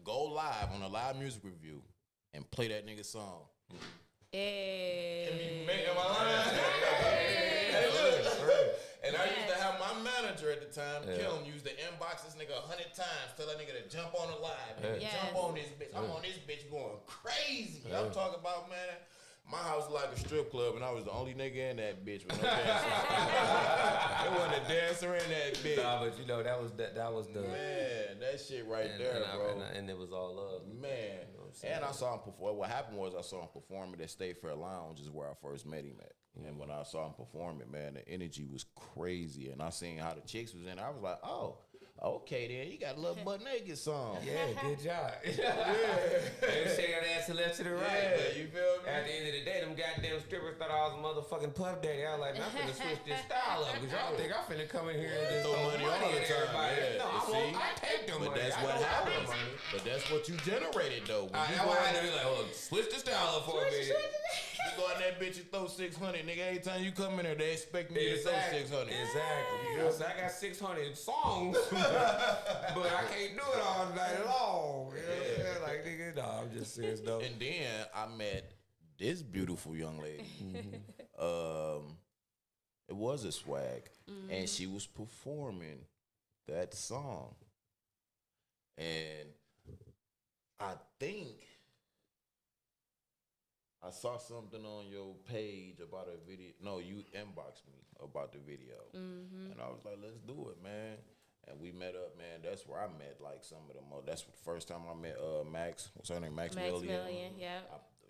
Speaker 4: Go live on a live music review and play that nigga song.
Speaker 2: Hey.
Speaker 4: And I used to have my manager at the time, Kim, used to inbox this nigga 100 times, tell that nigga to jump on the live, nigga,
Speaker 2: Yes.
Speaker 4: jump on this bitch. I'm on this bitch going crazy. I'm talking about, man, My house was like a strip club, and I was the only nigga in that bitch with no dancer. There wasn't a dancer in that bitch.
Speaker 1: Nah, but you know that was the
Speaker 4: Man, that shit right there, bro.
Speaker 1: And it was all love.
Speaker 4: Man, you know and I saw him perform. What happened was I saw him perform at State Fair Lounge, is where I first met him at. And when I saw him perform it, man, the energy was crazy. And I seen how the chicks was in. I was like, oh. Okay, then you got a little butt naked song.
Speaker 1: Yeah, good job. They shake her ass to left to the right.
Speaker 4: Yeah, you feel me?
Speaker 1: At the end of the day, them goddamn strippers thought I was a motherfucking Puff Daddy. I was like, man, I'm finna switch this style up because y'all think I'm finna come in here and just throw money all the time.
Speaker 4: Yeah,
Speaker 1: no, I take them money.
Speaker 4: But that's what happens. But that's what you generated though.
Speaker 1: That's why I had to be like, well, switch the style up for a minute.
Speaker 4: You go in that bitch and throw 600, nigga. Every time you come in there, they expect me to throw 600.
Speaker 1: Exactly. I got 600 songs, but I can't do it all night long. You know what I'm saying? Like, nigga, no, I'm just serious though.
Speaker 4: And then I met this beautiful young lady. It was a swag, and she was performing that song, and I think I saw something on your page about a video. No, you inboxed me about the video, and I was like, "Let's do it, man." And we met up, man. That's where I met like some of the most. That's the first time I met Max. What's her name? Max Million.
Speaker 2: Yeah.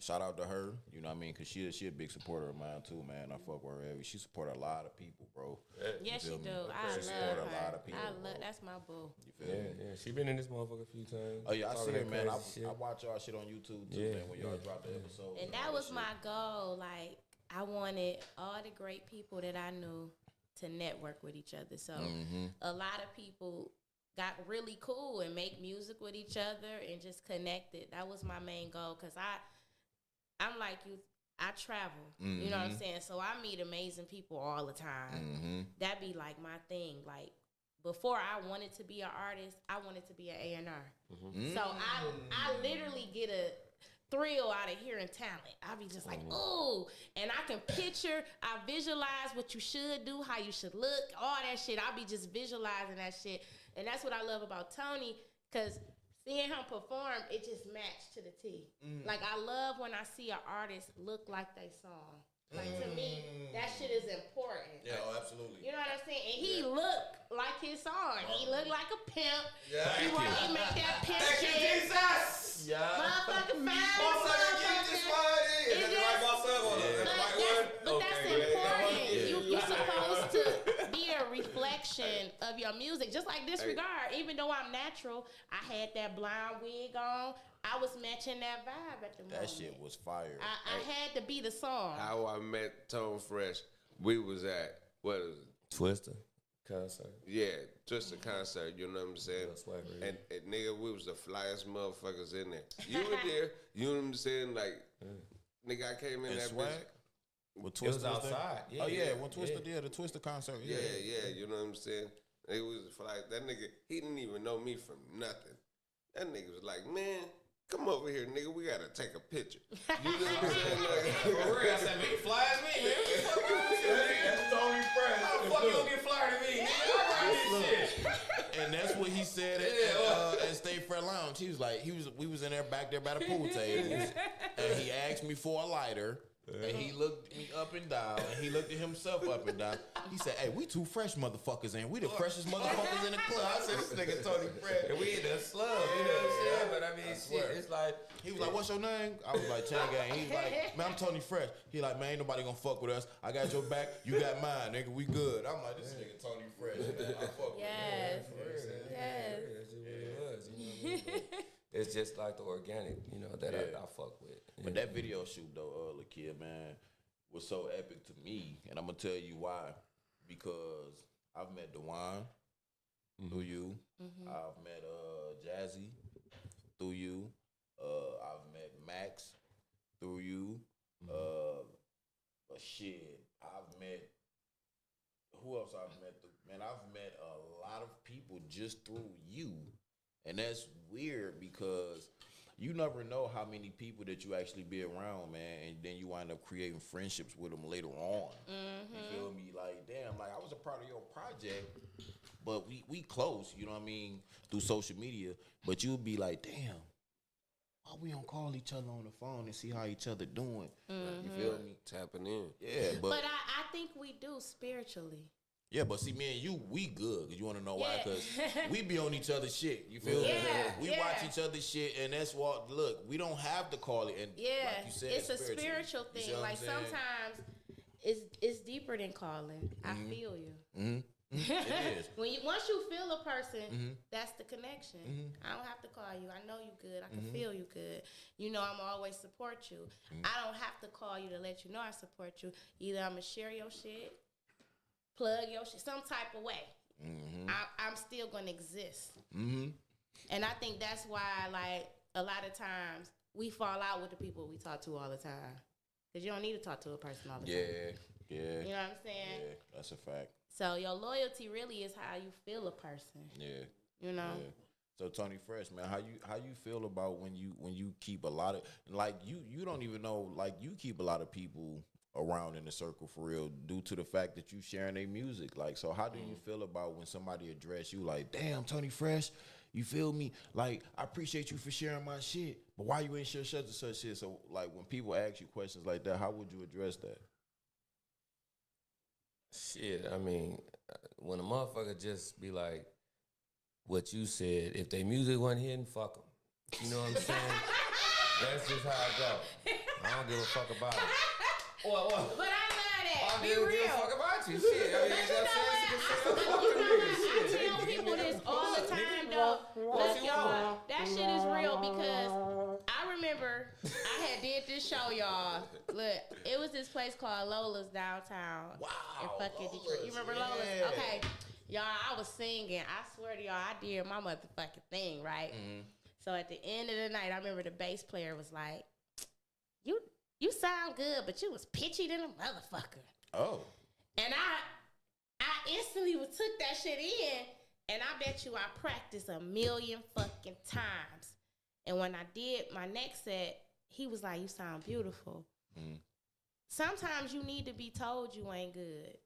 Speaker 4: Shout out to her. You know what I mean? Cause she a big supporter of mine too, man. I fuck with her heavy. She support a lot of people, bro.
Speaker 2: Yes, she do.
Speaker 4: She support a lot of people.
Speaker 2: That's my boo.
Speaker 4: You feel me?
Speaker 1: Yeah. She been in this motherfucker a few times.
Speaker 4: Oh yeah, I see her, man. I watch y'all shit on YouTube too, man. When y'all drop the episode.
Speaker 2: And that was my goal. Like I wanted all the great people that I knew to network with each other. So a lot of people got really cool and make music with each other and just connected. That was my main goal because I'm like you. I travel. You know what I'm saying? So I meet amazing people all the time. That'd be like my thing. Like before I wanted to be an artist, I wanted to be an A&R. So I literally get a thrill out of hearing talent. I be just like, ooh, and I can picture, I visualize what you should do, how you should look, all that shit. I be just visualizing that shit. And that's what I love about Tony, because seeing him perform, it just matched to the T. Like, I love when I see an artist look like they song. Like, to me, that shit is important.
Speaker 4: Yeah, absolutely.
Speaker 2: You know what I'm saying? And he looked like his song. He looked like a pimp.
Speaker 4: Yeah,
Speaker 2: he make that pimp
Speaker 1: Thank you,
Speaker 2: shit.
Speaker 1: Jesus!
Speaker 2: Yeah. Motherfucking fine. But that's important. You're supposed to be a reflection of your music. Just like Disregard. Even though I'm natural, I had that blonde wig on. I was matching that vibe at the moment.
Speaker 4: That shit was fire.
Speaker 2: I had to be the song.
Speaker 3: How I met Tone Fresh, we was at, what is it?
Speaker 1: Twister concert.
Speaker 3: Yeah, just a concert, you know what I'm saying? And nigga, we was the flyest motherfuckers in there. You were there, you know what I'm saying? Like, nigga, I came in
Speaker 4: and
Speaker 3: that
Speaker 4: swag?
Speaker 3: bitch.
Speaker 1: It was outside. Yeah,
Speaker 4: oh yeah, when Twister did the Twister concert.
Speaker 3: Yeah, you know what I'm saying? It was like that nigga. He didn't even know me from nothing. That nigga was like, man, come over here, nigga. We gotta take a picture. You know what I'm saying? Like,
Speaker 1: for real, I said, man, fly as me, man.
Speaker 4: That's Tony Fresh.
Speaker 1: How the fuck you gonna get flyer than me? I ride this shit.
Speaker 4: And that's what he said at State Fair Lounge. He was like, we was in there back there by the pool tables, and he asked me for a lighter. And he looked me up and down, and he looked at himself up and down. He said, hey, we two fresh motherfuckers, and we the freshest motherfuckers in the club. I said, this nigga Tony Fresh.
Speaker 1: And we in the slum, you know what I'm saying? But I mean, shit, it's like...
Speaker 4: He was like, what's your name? I was like, Chain Gang. He's like, man, I'm Tony Fresh. He like, man, ain't nobody gonna fuck with us. I got your back, you got mine, nigga, we good. I'm like, this nigga Tony Fresh, man. I fuck with him.
Speaker 1: It's just like the organic, you know, that I fuck with.
Speaker 4: But that video shoot though, LaKia, man, was so epic to me, and I'm gonna tell you why. Because I've met Dewan through you. I've met Jazzy through you. I've met Max through you. Shit, I've met. Who else I've met? Man, I've met a lot of people just through you, and that's weird because you never know how many people that you actually be around, man, and then you wind up creating friendships with them later on. You feel me? Like, damn, like I was a part of your project, but we close, you know what I mean, through social media, but you'll be like, damn, why we don't call each other on the phone and see how each other doing? You feel me?
Speaker 3: Tapping in.
Speaker 4: Yeah,
Speaker 2: But I think we do spiritually.
Speaker 4: yeah, but see, me and you, we good. You want to know why?
Speaker 2: Yeah.
Speaker 4: Because we be on each other's shit. You feel me? We watch each other's shit, and that's what. Look, we don't have to call it. And like you said,
Speaker 2: it's a spiritual thing.
Speaker 4: You see what
Speaker 2: Like
Speaker 4: I'm saying?
Speaker 2: sometimes it's deeper than calling. I feel you.
Speaker 4: It is.
Speaker 2: Once you feel a person, that's the connection. I don't have to call you. I know you good. I can feel you good. You know I'm always support you. I don't have to call you to let you know I support you. Either I'm gonna share your shit, plug your shit, some type of way. I'm still gonna exist. And I think that's why, like, a lot of times we fall out with the people we talk to all the time. Because you don't need to talk to a person all the time.
Speaker 4: Yeah.
Speaker 2: You know what I'm saying?
Speaker 4: Yeah, that's a fact.
Speaker 2: So your loyalty really is how you feel a person.
Speaker 4: Yeah.
Speaker 2: You know?
Speaker 4: Yeah. So Tony Fresh, man, how you feel about when you keep a lot of, like, you don't even know, like, you keep a lot of people around in the circle for real due to the fact that you sharing their music. Like, so how do you feel about when somebody address you like, damn, Tony Fresh, you feel me? Like, I appreciate you for sharing my shit, but why you ain't share such and such shit? So, like, when people ask you questions like that, how would you address that?
Speaker 1: Shit, I mean, when a motherfucker just be like, what you said, if they music wasn't hitting, fuck them. You know what I'm saying? That's just how I go. I don't give a fuck about it. What?
Speaker 2: But I love that.
Speaker 1: I
Speaker 2: Be
Speaker 1: don't give
Speaker 2: real.
Speaker 1: a fuck about you. Shit, I mean,
Speaker 2: But you know what? I tell people this all the time, though. Look, y'all, that shit is real because I remember I had did this show, y'all. Look, it was this place called Lola's downtown.
Speaker 4: Wow.
Speaker 2: In fucking
Speaker 4: Lola's,
Speaker 2: Detroit. You remember Lola's?
Speaker 4: yeah.
Speaker 2: Okay. Y'all, I was singing. I swear to y'all, I did my motherfucking thing, right? So at the end of the night, I remember the bass player was like, you sound good, but you was pitchy than a motherfucker.
Speaker 4: Oh.
Speaker 2: And I instantly took that shit in, and I bet you I practiced a million fucking times. And when I did my next set, he was like, you sound beautiful. Sometimes you need to be told you ain't good.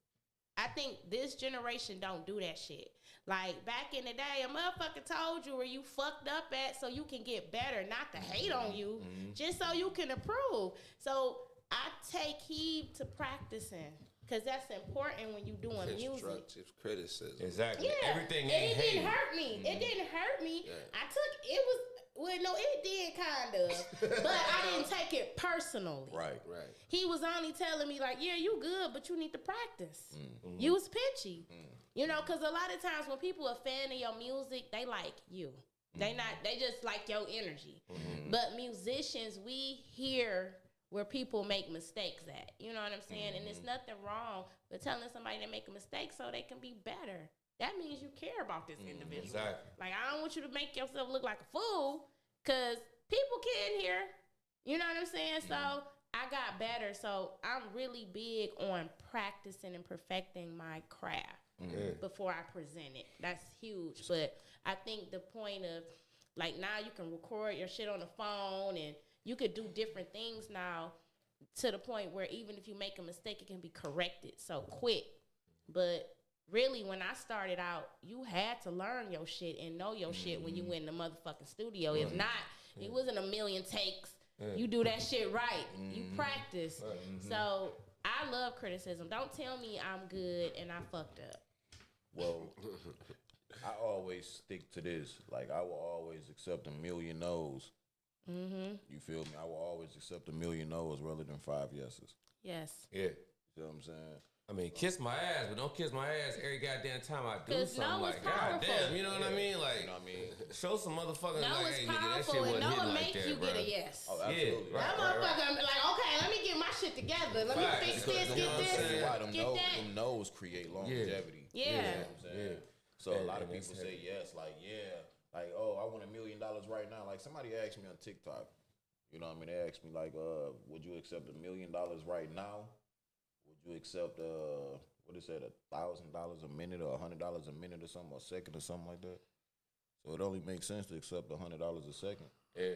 Speaker 2: I think this generation don't do that shit. Like, back in the day, a motherfucker told you where you fucked up at so you can get better, not to hate on you, just so you can improve. So I take heed to practicing, because that's important when you doing music.
Speaker 3: Constructive criticism.
Speaker 1: Exactly.
Speaker 2: Yeah,
Speaker 1: Everything
Speaker 2: and
Speaker 1: ain't
Speaker 2: it didn't
Speaker 1: hating.
Speaker 2: hurt me. It didn't hurt me.
Speaker 3: Yeah.
Speaker 2: I took it was well, no, it did kind of, but I didn't take it personally.
Speaker 4: Right.
Speaker 2: He was only telling me like, yeah, you good, but you need to practice. You was pitchy, you know, because a lot of times when people are fan of your music, they like you. They just like your energy. But musicians, we hear where people make mistakes at. You know what I'm saying? And there's nothing wrong with telling somebody to make a mistake so they can be better. That means you care about this individual.
Speaker 1: Exactly.
Speaker 2: Like, I don't want you to make yourself look like a fool, because people can hear. You know what I'm saying? So I got better. So I'm really big on practicing and perfecting my craft before I present it. That's huge. But I think the point of, like, now you can record your shit on the phone, and you could do different things now to the point where even if you make a mistake, it can be corrected so quick. But really, when I started out, you had to learn your shit and know your shit when you went in the motherfucking studio. If not, it wasn't a million takes. You do that shit right. You practice. So I love criticism. Don't tell me I'm good and I fucked up.
Speaker 4: Well, I always stick to this. Like, I will always accept a million no's. You feel me? I will always accept a million no's rather than 5 yeses.
Speaker 2: Yes.
Speaker 1: Yeah.
Speaker 4: You know what I'm saying?
Speaker 1: I mean, kiss my ass, but don't kiss my ass every goddamn time I do
Speaker 2: 'Cause
Speaker 1: something.
Speaker 2: no
Speaker 1: Like,
Speaker 2: is powerful.
Speaker 1: goddamn, you know what I mean? Like,
Speaker 4: You know what I mean?
Speaker 1: show some motherfuckers
Speaker 2: No,
Speaker 1: like,
Speaker 2: it's
Speaker 1: hey, nigga, that shit
Speaker 2: powerful,
Speaker 1: wasn't
Speaker 2: and no
Speaker 1: hitting
Speaker 2: will
Speaker 1: like
Speaker 2: make
Speaker 1: that,
Speaker 2: you
Speaker 1: bro.
Speaker 2: get a yes.
Speaker 4: Oh, absolutely.
Speaker 1: right.
Speaker 2: That motherfucker be like, okay, let me get my shit together. Let me
Speaker 1: Right.
Speaker 2: fix
Speaker 1: Because
Speaker 2: this,
Speaker 1: you
Speaker 2: get
Speaker 1: know what I'm
Speaker 2: this,
Speaker 1: saying?
Speaker 4: Why them,
Speaker 2: get that.
Speaker 4: them no's create longevity.
Speaker 2: Yeah.
Speaker 4: You know what I'm saying? So a lot of
Speaker 1: Yeah,
Speaker 4: people
Speaker 1: that's
Speaker 4: say yes, like, like, oh, I want $1 million right now. Like, somebody asked me on TikTok, you know what I mean? They asked me, like, would you accept $1 million right now? Would you accept, what is that, $1,000 a minute or $100 a minute or something, or a second or something like that? So it only makes sense to accept $100 a second.
Speaker 1: Yeah.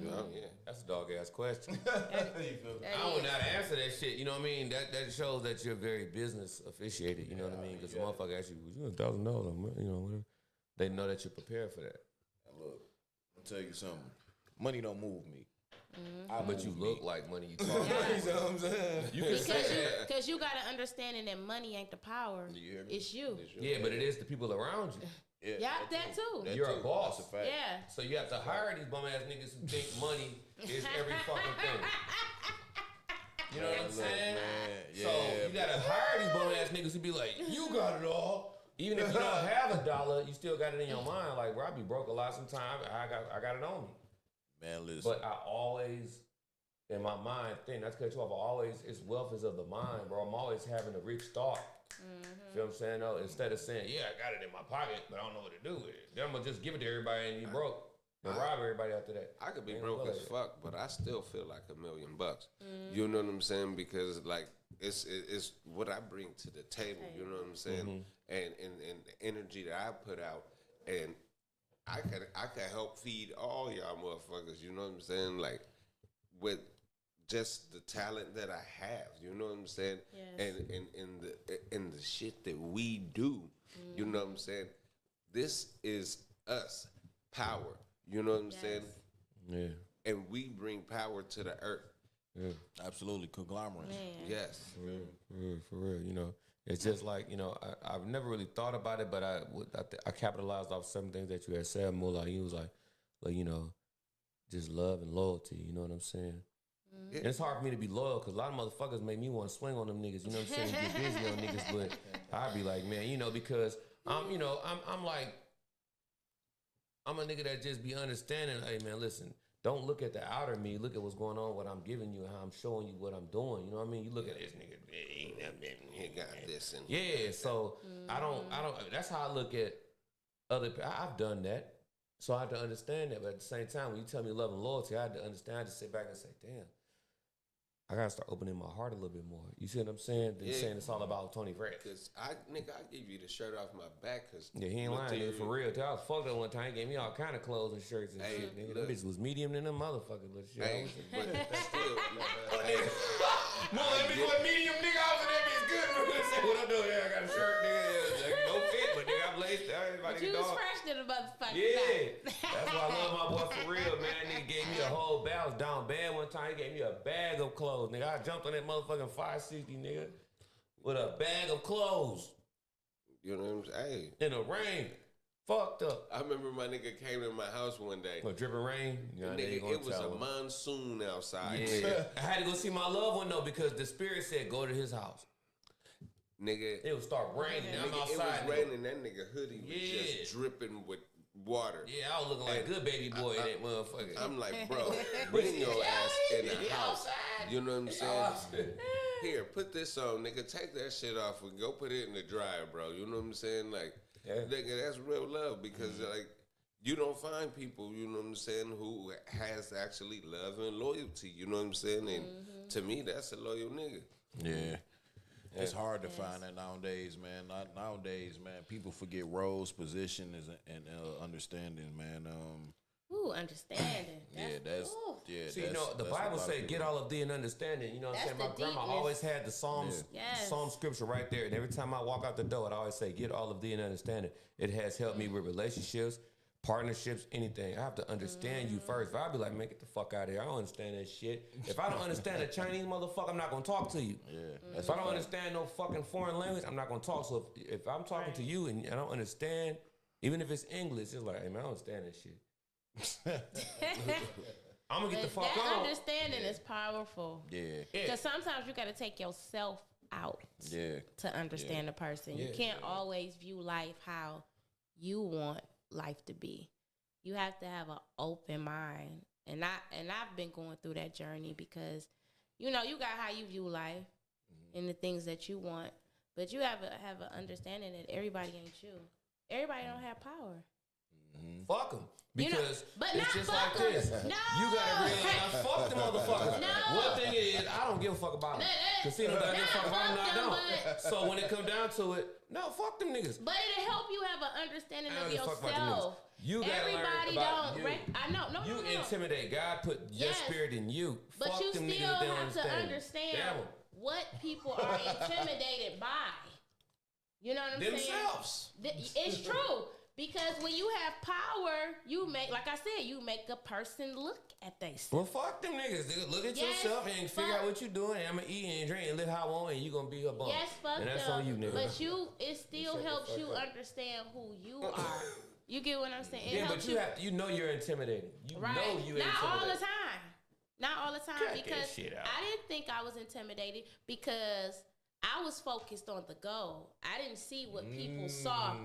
Speaker 1: You feel me? Yeah. That's a dog ass question.
Speaker 4: You feel me?
Speaker 1: I would not answer that shit. You know what I mean? That shows that you're very business officiated. You know what I mean? Because the motherfucker asks you, "Would you $1,000?" You know, whatever. They know that you're prepared for that.
Speaker 4: And look, I'll tell you something. money don't move me.
Speaker 1: But you look like money. You talk.
Speaker 4: You know what I'm saying?
Speaker 1: You can say that.
Speaker 2: Because you got to understand that money ain't the power.
Speaker 4: You hear me?
Speaker 2: It's you.
Speaker 1: Yeah, but it is the people around you.
Speaker 2: Yeah, that too.
Speaker 1: You're a boss.
Speaker 4: That's a fact.
Speaker 2: Yeah.
Speaker 1: So you have to hire these bum ass niggas who think money is every fucking thing. You know what I'm saying?
Speaker 4: Man.
Speaker 1: So you gotta hire these bum ass niggas who be like, you got it all. Even if you don't have $1, you still got it in your mind. Like, bro, I be broke a lot sometimes. I got it on me.
Speaker 4: Man, listen.
Speaker 1: But I always, in my mind, think that's cut you off. It's wealth is of the mind, bro. I'm always having a rich thought. Feel what I'm saying? No, instead of saying, yeah, I got it in my pocket, but I don't know what to do with it. Then I'm gonna just give it to everybody and you broke. And rob everybody after that.
Speaker 3: I could be broke as fuck, but I still feel like $1 million. You know what I'm saying? Because like it's what I bring to the table. You know what I'm saying? And the energy that I put out, and I can help feed all y'all motherfuckers. You know what I'm saying? Like with just the talent that I have. You know what I'm saying?
Speaker 2: Yes.
Speaker 3: And the shit that we do. You know what I'm saying? This is us, power. You know what I'm saying?
Speaker 1: Yeah.
Speaker 3: And we bring power to the earth.
Speaker 1: Yeah.
Speaker 4: Absolutely, conglomerate.
Speaker 3: Yes.
Speaker 1: For real, you know. It's just like, you know, I've never really thought about it, but I capitalized off some things that you had said, Mullah. You was like, you know, just love and loyalty, you know what I'm saying? Yeah. And it's hard for me to be loyal because a lot of motherfuckers make me want to swing on them niggas, you know what I'm saying? Get busy on niggas, but I'd be like, man, you know, because I'm a nigga that just be understanding, hey man, listen, don't look at the outer me, look at what's going on, what I'm giving you, and how I'm showing you what I'm doing. You know what I mean? You look at this nigga,
Speaker 3: He got this and
Speaker 1: yeah, so I don't that's how I look at other people. I've done that. So I had to understand that, but at the same time, when you tell me love and loyalty, I had to understand. I had to sit back and say, damn, I gotta start opening my heart a little bit more. You see what I'm saying? Than saying it's all about Tony Fresh.
Speaker 3: Cause I give you the shirt off my back. Cause
Speaker 1: yeah, he ain't lying, nigga, for real. I was fucked up one time. He gave me all kind of clothes and shirts and shit, nigga. Them bitches was medium than them motherfuckers, but shit.
Speaker 3: Hey, but still,
Speaker 1: no, that bitch was medium, nigga. I was in that bitch good. What I do? Yeah, I got a shirt, nigga. Like, no fit, but nigga, I'm laced.
Speaker 2: But you was fresh to the motherfucker.
Speaker 1: Yeah, that's why I love my boy for real, man. Nigga gave me a whole bag. I was down bad one time. He gave me a bag of clothes, nigga. I jumped on that motherfucking 560, nigga, with a bag of clothes.
Speaker 3: You know what I'm saying? Hey.
Speaker 1: In the rain. Fucked up.
Speaker 3: I remember my nigga came to my house one day.
Speaker 1: What, dripping rain?
Speaker 3: Nigga, it was a monsoon outside.
Speaker 1: Yeah. I had to go see my loved one, though, because the spirit said go to his house.
Speaker 3: Nigga.
Speaker 1: It would start raining.
Speaker 3: Nigga,
Speaker 1: I'm outside.
Speaker 3: It was raining. That nigga hoodie was just dripping with water.
Speaker 1: Yeah, I was looking like a good baby boy in that motherfucker.
Speaker 3: I'm like, bro, bring your ass in the house. You know what I'm saying? Here, put this on, nigga. Take that shit off and go put it in the dryer, bro. You know what I'm saying? Like, nigga, that's real love because, like, you don't find people, you know what I'm saying, who has actually love and loyalty. You know what I'm saying? And to me, that's a loyal nigga.
Speaker 4: Yeah. It's hard to find that nowadays, man. Not nowadays, man. People forget roles, positions, and understanding, man.
Speaker 2: Ooh, understanding.
Speaker 1: See, you know, the Bible say, "Get all of thee and understanding." You know what I'm saying? My grandma always had the Psalms, Psalm scripture right there, and every time I walk out the door, I always say, "Get all of thee and understanding." It has helped me with relationships, partnerships, anything. I have to understand you first. If I be like, man, get the fuck out of here. I don't understand that shit. If I don't understand a Chinese motherfucker, I'm not gonna talk to you. Yeah. If I don't understand no fucking foreign language, I'm not gonna talk. So if I'm talking to you and I don't understand, even if it's English, it's like, hey man, I don't understand that shit. I'm gonna get the fuck
Speaker 2: that
Speaker 1: on.
Speaker 2: understanding is powerful.
Speaker 4: Yeah.
Speaker 2: Because sometimes you gotta take yourself out to understand a person. You can't always view life how you want life to be. You have to have an open mind. And I've been going through that journey because, you know, you got how you view life and the things that you want, but you have an understanding that everybody ain't you. Everybody don't have power.
Speaker 1: Fuck them. Because
Speaker 2: but
Speaker 1: it's
Speaker 2: not
Speaker 1: just
Speaker 2: fuck
Speaker 1: like this.
Speaker 2: No.
Speaker 1: You gotta realize, fuck the motherfuckers.
Speaker 2: No.
Speaker 1: One thing is, I don't give a fuck about them. Because see, I give a fuck about them, I don't. So when it come down to it, no, fuck them niggas.
Speaker 2: But it'll help you have an understanding of
Speaker 1: Fuck about them niggas.
Speaker 2: yourself.
Speaker 1: You gotta
Speaker 2: Everybody
Speaker 1: learn about
Speaker 2: don't.
Speaker 1: you.
Speaker 2: I know. No.
Speaker 1: You intimidate. God put your spirit in you.
Speaker 2: But
Speaker 1: fuck
Speaker 2: you
Speaker 1: them
Speaker 2: still
Speaker 1: niggas that don't
Speaker 2: have to understand
Speaker 1: Damn 'em.
Speaker 2: what people are intimidated by. You know what I'm
Speaker 1: Themselves.
Speaker 2: saying? It's true. Because when you have power, you make, like I said, you make a person look at themselves.
Speaker 1: Well, fuck them niggas. Nigga. Look at yourself and figure out what you doing. I'm gonna eat and drink and live how I want, and you gonna be a bum.
Speaker 2: Yes, fuck
Speaker 1: and that's
Speaker 2: them.
Speaker 1: on you, nigga.
Speaker 2: But it still helps you understand who you are. You get what I'm saying? It
Speaker 1: but you know you're intimidating. You know you
Speaker 2: Not
Speaker 1: intimidating.
Speaker 2: all the time. Not all the time.
Speaker 1: Cut
Speaker 2: because
Speaker 1: that shit out.
Speaker 2: I didn't think I was intimidated because I was focused on the goal. I didn't see what people saw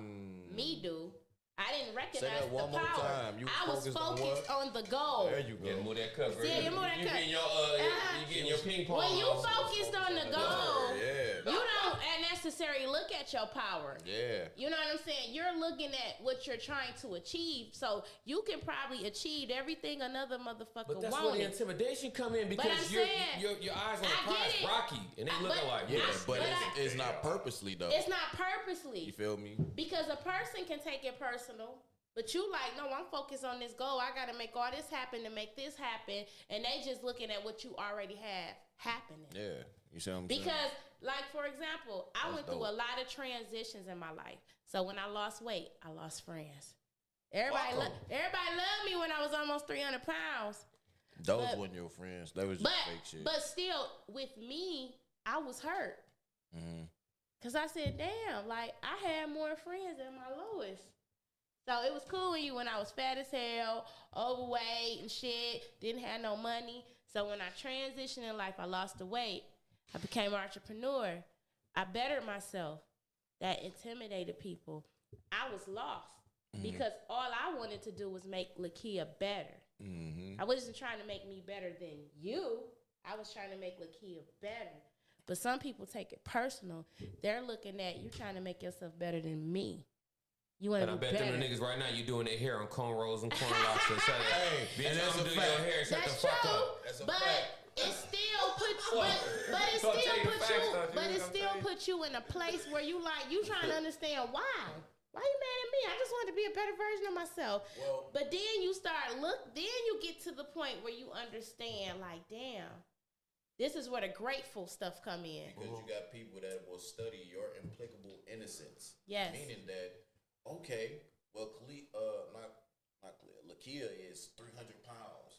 Speaker 2: me do. I didn't recognize the power. I was focused on the goal.
Speaker 1: There you go. Yeah, move that cup.
Speaker 2: Yeah, you move that cup.
Speaker 1: You getting your ping pong.
Speaker 2: When you focused on the goal,
Speaker 4: Yeah.
Speaker 2: you don't necessarily look at your power.
Speaker 4: Yeah.
Speaker 2: You know what I'm saying? You're looking at what you're trying to achieve. So you can probably achieve everything another motherfucker
Speaker 1: But that's
Speaker 2: wanted.
Speaker 1: where the intimidation come in because your eyes on the prize rocky and they looking like
Speaker 4: but it's not purposely though.
Speaker 2: It's not purposely.
Speaker 4: You feel me?
Speaker 2: Because a person can take it personal, but you like, no, I'm focused on this goal. I got to make all this happen to make this happen. And they just looking at what you already have happening.
Speaker 4: Yeah. You see what I'm saying?
Speaker 2: Because, like, for example, I went through a lot of transitions in my life. So when I lost weight, I lost friends. Everybody loved me when I was almost 300 pounds.
Speaker 4: Those weren't your friends. That was just fake shit.
Speaker 2: But still, with me, I was hurt. Because I said, damn, like, I had more friends than my lowest. So it was cool when I was fat as hell, overweight and shit, didn't have no money. So when I transitioned in life, I lost the weight. I became an entrepreneur. I bettered myself. That intimidated people. I was lost because all I wanted to do was make Lakia better. I wasn't trying to make me better than you. I was trying to make Lakia better. But some people take it personal. They're looking at you trying to make yourself better than me. You want to be better.
Speaker 1: And I bet them niggas right now you doing their hair on cornrows and corn locks and shut it. Hey, bitch, I'm gonna do your hair. Shut the fuck up.
Speaker 2: That's a fact. It still puts, but it still puts you in a place where you trying to understand why. Why you mad at me? I just want to be a better version of myself. Well, but then you then you get to the point where you understand, like, damn, this is where the grateful stuff come in.
Speaker 4: Because you got people that will study your implicable innocence.
Speaker 2: Yes.
Speaker 4: Meaning that, okay, well, Lakia is 300 pounds.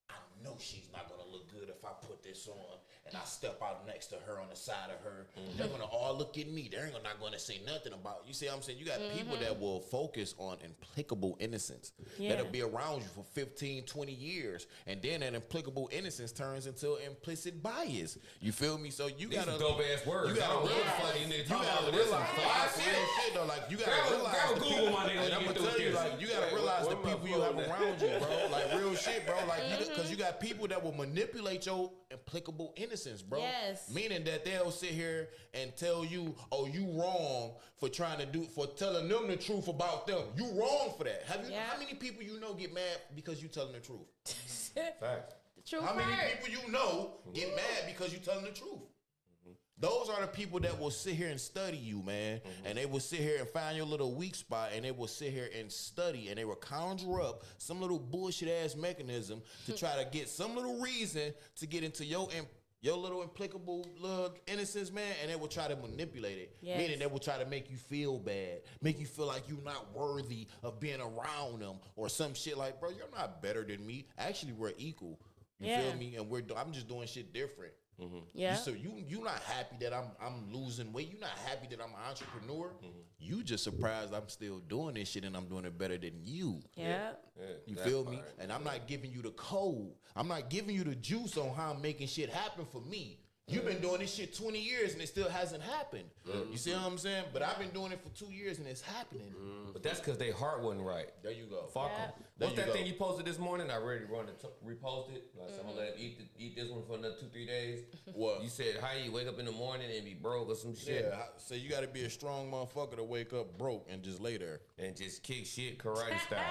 Speaker 4: I know she's not going to look good if I put this on and I step out next to her on the side of her. They're going to all look at me. They're not going to say nothing about you. See what I'm saying? You got people that will focus on implicable innocence. That'll be around you for 15, 20 years. And then that implicable innocence turns into implicit bias. You feel me? So you got to...
Speaker 1: dope ass words.
Speaker 4: You got to realize... You got to realize... shit, though. Like, you got to realize...
Speaker 1: Google my nigga.
Speaker 4: I'm going to tell you, like, you got to realize the people you have around you, bro. Like, real shit, bro. Like, because you got people that will manipulate your implicable innocence, bro.
Speaker 2: Yes.
Speaker 4: Meaning that they'll sit here and tell you, oh, you wrong for telling them the truth about them. You wrong for that. How many people you know get mad because you telling the truth?
Speaker 1: Fact.
Speaker 2: The truth.
Speaker 4: How many people you know get mad because you telling the truth? Those are the people that will sit here and study you, man. And they will sit here and find your little weak spot, and they will sit here and study, and they will conjure up some little bullshit-ass mechanism to try to get some little reason to get into your little implicable little innocence, man, and they will try to manipulate it.
Speaker 2: Yes.
Speaker 4: Meaning they will try to make you feel bad, make you feel like you're not worthy of being around them or some shit like, bro, you're not better than me. Actually, we're equal. You feel me? And I'm just doing shit different.
Speaker 2: Yeah.
Speaker 4: So you not happy that I'm losing weight. You not happy that I'm an entrepreneur. You just surprised I'm still doing this shit and I'm doing it better than you.
Speaker 2: Yeah.
Speaker 4: You feel me? And I'm not giving you the code. I'm not giving you the juice on how I'm making shit happen for me. You've been doing this shit 20 years and it still hasn't happened. You see what I'm saying? But I've been doing it for 2 years and it's happening.
Speaker 1: But that's because their heart wasn't right.
Speaker 4: There you go.
Speaker 1: Fuck them. What's that thing you posted this morning? I already reposted it. I said, I'm going to let him eat this one for another 2-3 days. What? You said, how you wake up in the morning and be broke or some shit?
Speaker 4: Yeah, so you got to be a strong motherfucker to wake up broke and just lay there.
Speaker 1: And just kick shit karate style.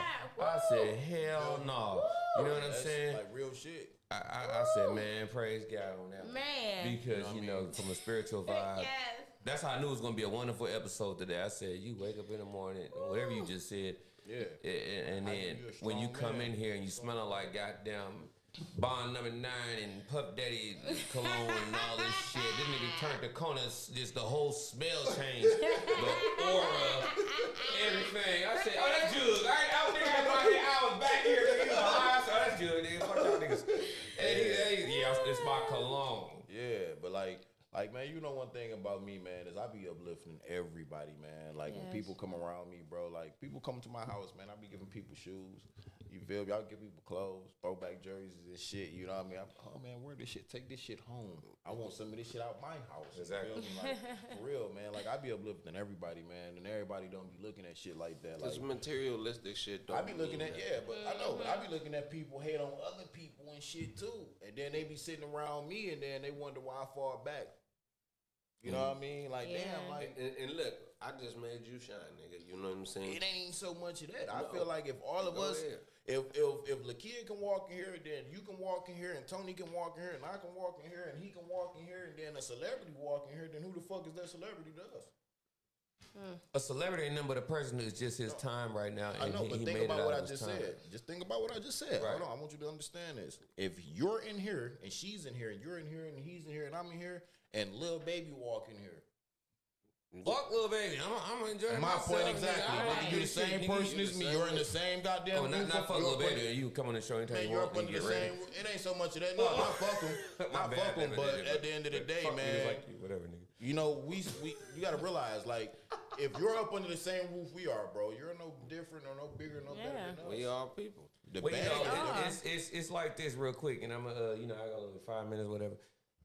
Speaker 1: I said, hell no. You know what I'm saying?
Speaker 4: Like real shit.
Speaker 1: I said, man, praise God on that one.
Speaker 2: Man.
Speaker 1: Because, you know, from a spiritual vibe.
Speaker 2: Yes.
Speaker 1: That's how I knew it was going to be a wonderful episode today. I said, you wake up in the morning, whatever you just said. Yeah. And then when you come in here and you smelling like goddamn Bond number 9 and Puff Daddy cologne and all this shit. This nigga turned the corner, just the whole smell changed. The aura, everything. I said, oh, that's Jug. I was nigga right here. I was back here. Nigga, he was behind. So that's Jug, nigga. Fuck y'all niggas. Yeah, it's my cologne.
Speaker 4: Yeah, but like, man, you know one thing about me, man, is I be uplifting everybody, man. Like, when people come around me, bro, like, people come to my house, man, I be giving people shoes. You feel me? I'll give people clothes, throwback jerseys and shit, you know what I mean? Oh, man, wear this shit. Take this shit home. I want some of this shit out my house.
Speaker 1: Exactly.
Speaker 4: You feel me? Like, for real, man. Like, I be uplifting everybody, man, and everybody don't be looking at shit like that.
Speaker 3: It's
Speaker 4: Like,
Speaker 3: materialistic shit.
Speaker 4: I be looking at, but I know, but I be looking at people hate on other people and shit, too. And then they be sitting around me, and then they wonder why I fall back. You know what I mean? Like, damn, like...
Speaker 3: And look, I just made you shine, nigga. You know what I'm saying?
Speaker 4: It ain't even so much of that. I feel like if all of us... If Lakia can walk in here, then you can walk in here, and Tony can walk in here, and I can walk in here, and he can walk in here, and then a celebrity walk in here, then who the fuck is that celebrity to us?
Speaker 1: A celebrity ain't nothing but a person who's just his time right now. And
Speaker 4: I know, but
Speaker 1: he
Speaker 4: think
Speaker 1: made
Speaker 4: about
Speaker 1: it
Speaker 4: what
Speaker 1: out
Speaker 4: I
Speaker 1: of his
Speaker 4: just
Speaker 1: time.
Speaker 4: said. Just think about what I just said.
Speaker 1: Right.
Speaker 4: Hold on, I want you to understand this. If you're in here, and she's in here, and you're in here, and he's in here, and I'm in here, and Lil Baby walk in here.
Speaker 1: Fuck Lil Baby. I'm enjoying
Speaker 4: My
Speaker 1: myself.
Speaker 4: point exactly. Whether you're the same person as me, you're in the same goddamn.
Speaker 1: Oh, not fuck Lil Baby. You come on the show and tell
Speaker 4: Man,
Speaker 1: you
Speaker 4: you're
Speaker 1: walk
Speaker 4: up
Speaker 1: and
Speaker 4: under the
Speaker 1: get ready.
Speaker 4: same. It ain't so much of that. No, not fuck them. Not fuck them. But at the end of the day,
Speaker 1: fuck
Speaker 4: man,
Speaker 1: niggas like you, whatever, nigga.
Speaker 4: you know, you gotta realize, like, if you're up under the same roof we are, bro, you're no different or no bigger, no better than us.
Speaker 3: We all people.
Speaker 4: The
Speaker 1: Well, you
Speaker 4: bag
Speaker 1: know,
Speaker 4: is
Speaker 1: it's like this real quick, and I'm I got a little 5 minutes, whatever.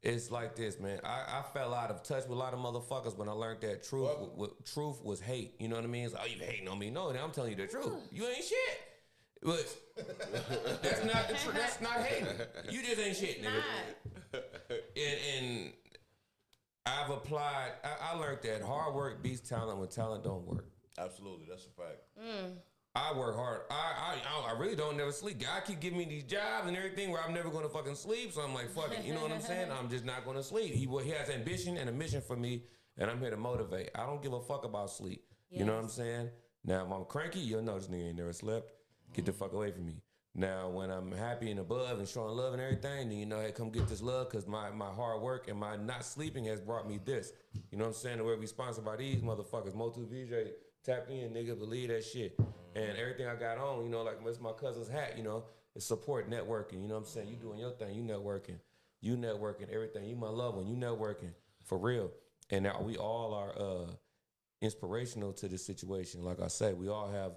Speaker 1: It's like this, man. I fell out of touch with a lot of motherfuckers when I learned that truth was hate. You know what I mean? It's like, oh, you hating on me? No, I'm telling you the truth. You ain't shit. But that's not the truth. That's not hating. You just ain't shit, nigga. And I've applied. I learned that hard work beats talent when talent don't work.
Speaker 4: Absolutely, that's a fact.
Speaker 1: I work hard. I really don't never sleep. God keep giving me these jobs and everything where I'm never going to fucking sleep. So I'm like, fuck it. You know what I'm saying? I'm just not going to sleep. He has ambition and a mission for me, and I'm here to motivate. I don't give a fuck about sleep. Yes. You know what I'm saying? Now, if I'm cranky, you'll know this nigga ain't never slept. Get the fuck away from me. Now, when I'm happy and above and showing love and everything, then you know, hey, come get this love because my hard work and my not sleeping has brought me this. You know what I'm saying? We're sponsored by these motherfuckers. Motu VJ, tap in, nigga, believe that shit. And everything I got on, you know, like it's my cousin's hat, you know, it's support networking. You know what I'm saying? You doing your thing, you networking. You networking, everything. You my loved one, you networking, for real. And now we all are inspirational to this situation. Like I said, we all have,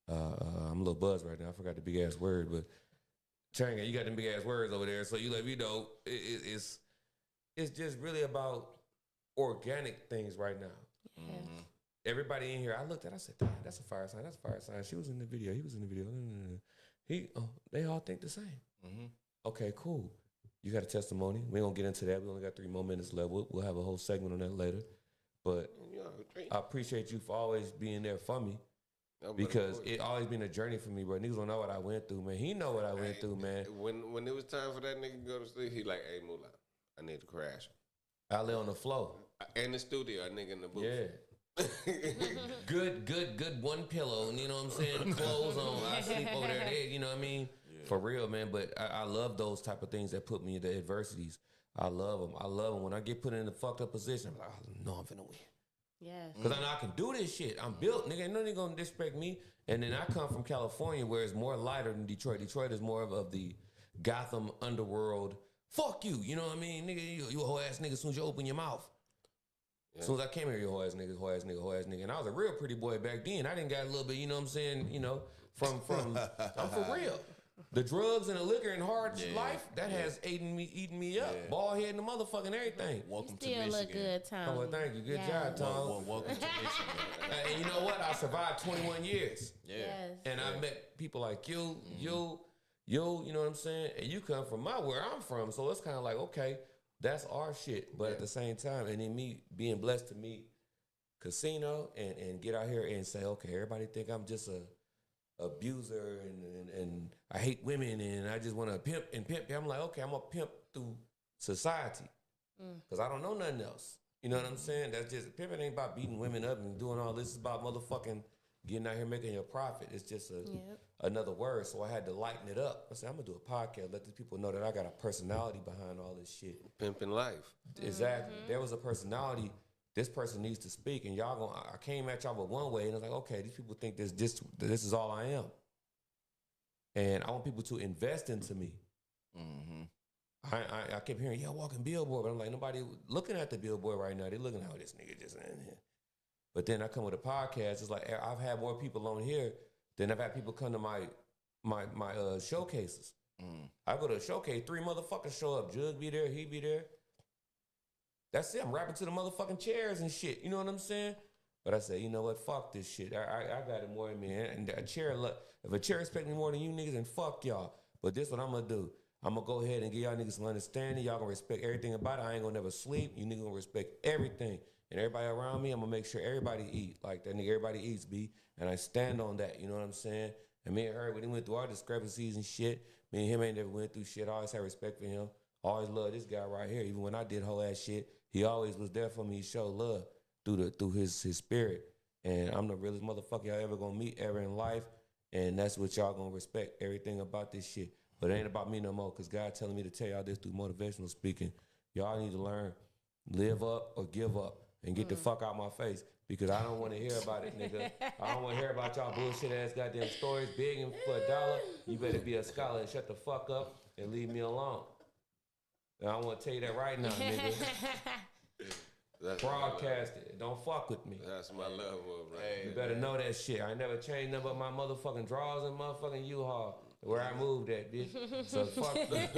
Speaker 1: I'm a little buzzed right now. I forgot the big ass word, but Changa, you got them big ass words over there. So you let me know, it's just really about organic things right now. Mm-hmm. Everybody in here, I looked at, I said, damn, that's a fire sign. That's a fire sign. She was in the video. He was in the video. They all think the same. Mm-hmm. Okay, cool. You got a testimony. We don't get into that. We only got 3 more minutes left. We'll have a whole segment on that later. But I appreciate you for always being there for me. Because it always been a journey for me, bro. Niggas don't know what I went through, man. He know what I went through, man.
Speaker 3: When it was time for that nigga to go to sleep, he like, hey, Moolah, I need to crash.
Speaker 1: I lay on the floor.
Speaker 3: In the studio, a nigga in the booth.
Speaker 1: Yeah. good one pillow, you know what I'm saying? Clothes on, I sleep over there, you know what I mean? Yeah. For real, man. But I love those type of things that put me in the adversities. I love them. When I get put in a fucked up position, I'm like, oh, no, I'm finna win.
Speaker 2: Yes.
Speaker 1: Because I know I can do this shit. I'm built, nigga. Ain't nobody gonna disrespect me. And then I come from California, where it's more lighter than Detroit. Detroit is more of the Gotham underworld. Fuck you, you know what I mean? Nigga, you a whole ass nigga as soon as you open your mouth. Yeah. As soon as I came here, you whole ass nigga, whole ass nigga, whole ass nigga. And I was a real pretty boy back then. I didn't got a little bit, you know what I'm saying, you know, from I'm for real. The drugs and the liquor and hard life, that has eaten me up. Yeah. Bald head and the motherfucking everything.
Speaker 2: Welcome to Michigan. Look good, Tom.
Speaker 1: Oh, well, thank you. Good job, Tom.
Speaker 4: Welcome to Michigan.
Speaker 1: And you know what? I survived 21 years.
Speaker 4: Yeah.
Speaker 2: Yes.
Speaker 1: And I met people like you, you know what I'm saying? And you come from where I'm from. So it's kind of like, okay, that's our shit. But at the same time, and then me being blessed to meet Casino and get out here and say, okay, everybody think I'm just a abuser and I hate women and I just want to pimp. I'm like, okay, I'm going to pimp through society because I don't know nothing else. You know what I'm saying? That's just, pimping ain't about beating women up and doing all this. It's about motherfucking getting out here making your profit. It's just another word. So I had to lighten it up. I said, I'm gonna do a podcast, let these people know that I got a personality behind all this shit.
Speaker 3: Pimping life.
Speaker 1: Exactly. There was a personality. This person needs to speak, and y'all gonna. I came at y'all with one way, and I was like, okay, these people think this is all I am, and I want people to invest into me. I kept hearing, yeah, walking billboard, but I'm like, nobody looking at the billboard right now. They looking at this nigga just in here. But then I come with a podcast. It's like I've had more people on here than I've had people come to my showcases. I go to a showcase, 3 motherfuckers show up. Jug be there, he be there. That's it. I'm rapping to the motherfucking chairs and shit. You know what I'm saying? But I said, you know what? Fuck this shit. I got it more than me. And a chair, if a chair respect me more than you niggas, then fuck y'all. But this what I'm gonna do. I'm gonna go ahead and give y'all niggas some understanding. Y'all gonna respect everything about it. I ain't gonna never sleep. You niggas gonna respect everything. And everybody around me, I'm gonna make sure everybody eat. Like that nigga, everybody eats, B. And I stand on that. You know what I'm saying? And me and her, when he went through our discrepancies and shit, me and him ain't never went through shit. I always had respect for him. I always loved this guy right here. Even when I did whole ass shit, he always was there for me. He showed love through his spirit. And I'm the realest motherfucker y'all ever gonna meet ever in life. And that's what y'all gonna respect, everything about this shit. But it ain't about me no more, because God telling me to tell y'all this through motivational speaking. Y'all need to learn, live up or give up, and get the fuck out my face, because I don't want to hear about it, nigga. I don't want to hear about y'all bullshit ass goddamn stories, begging for $1. You better be a scholar and shut the fuck up and leave me alone. And I want to tell you that right now, nigga. Broadcast it. Don't fuck with me.
Speaker 3: That's my level, right?
Speaker 1: You better know that shit. I ain't never changed nothing but my motherfucking drawers and motherfucking U-Haul where I moved at, bitch. So fuck that.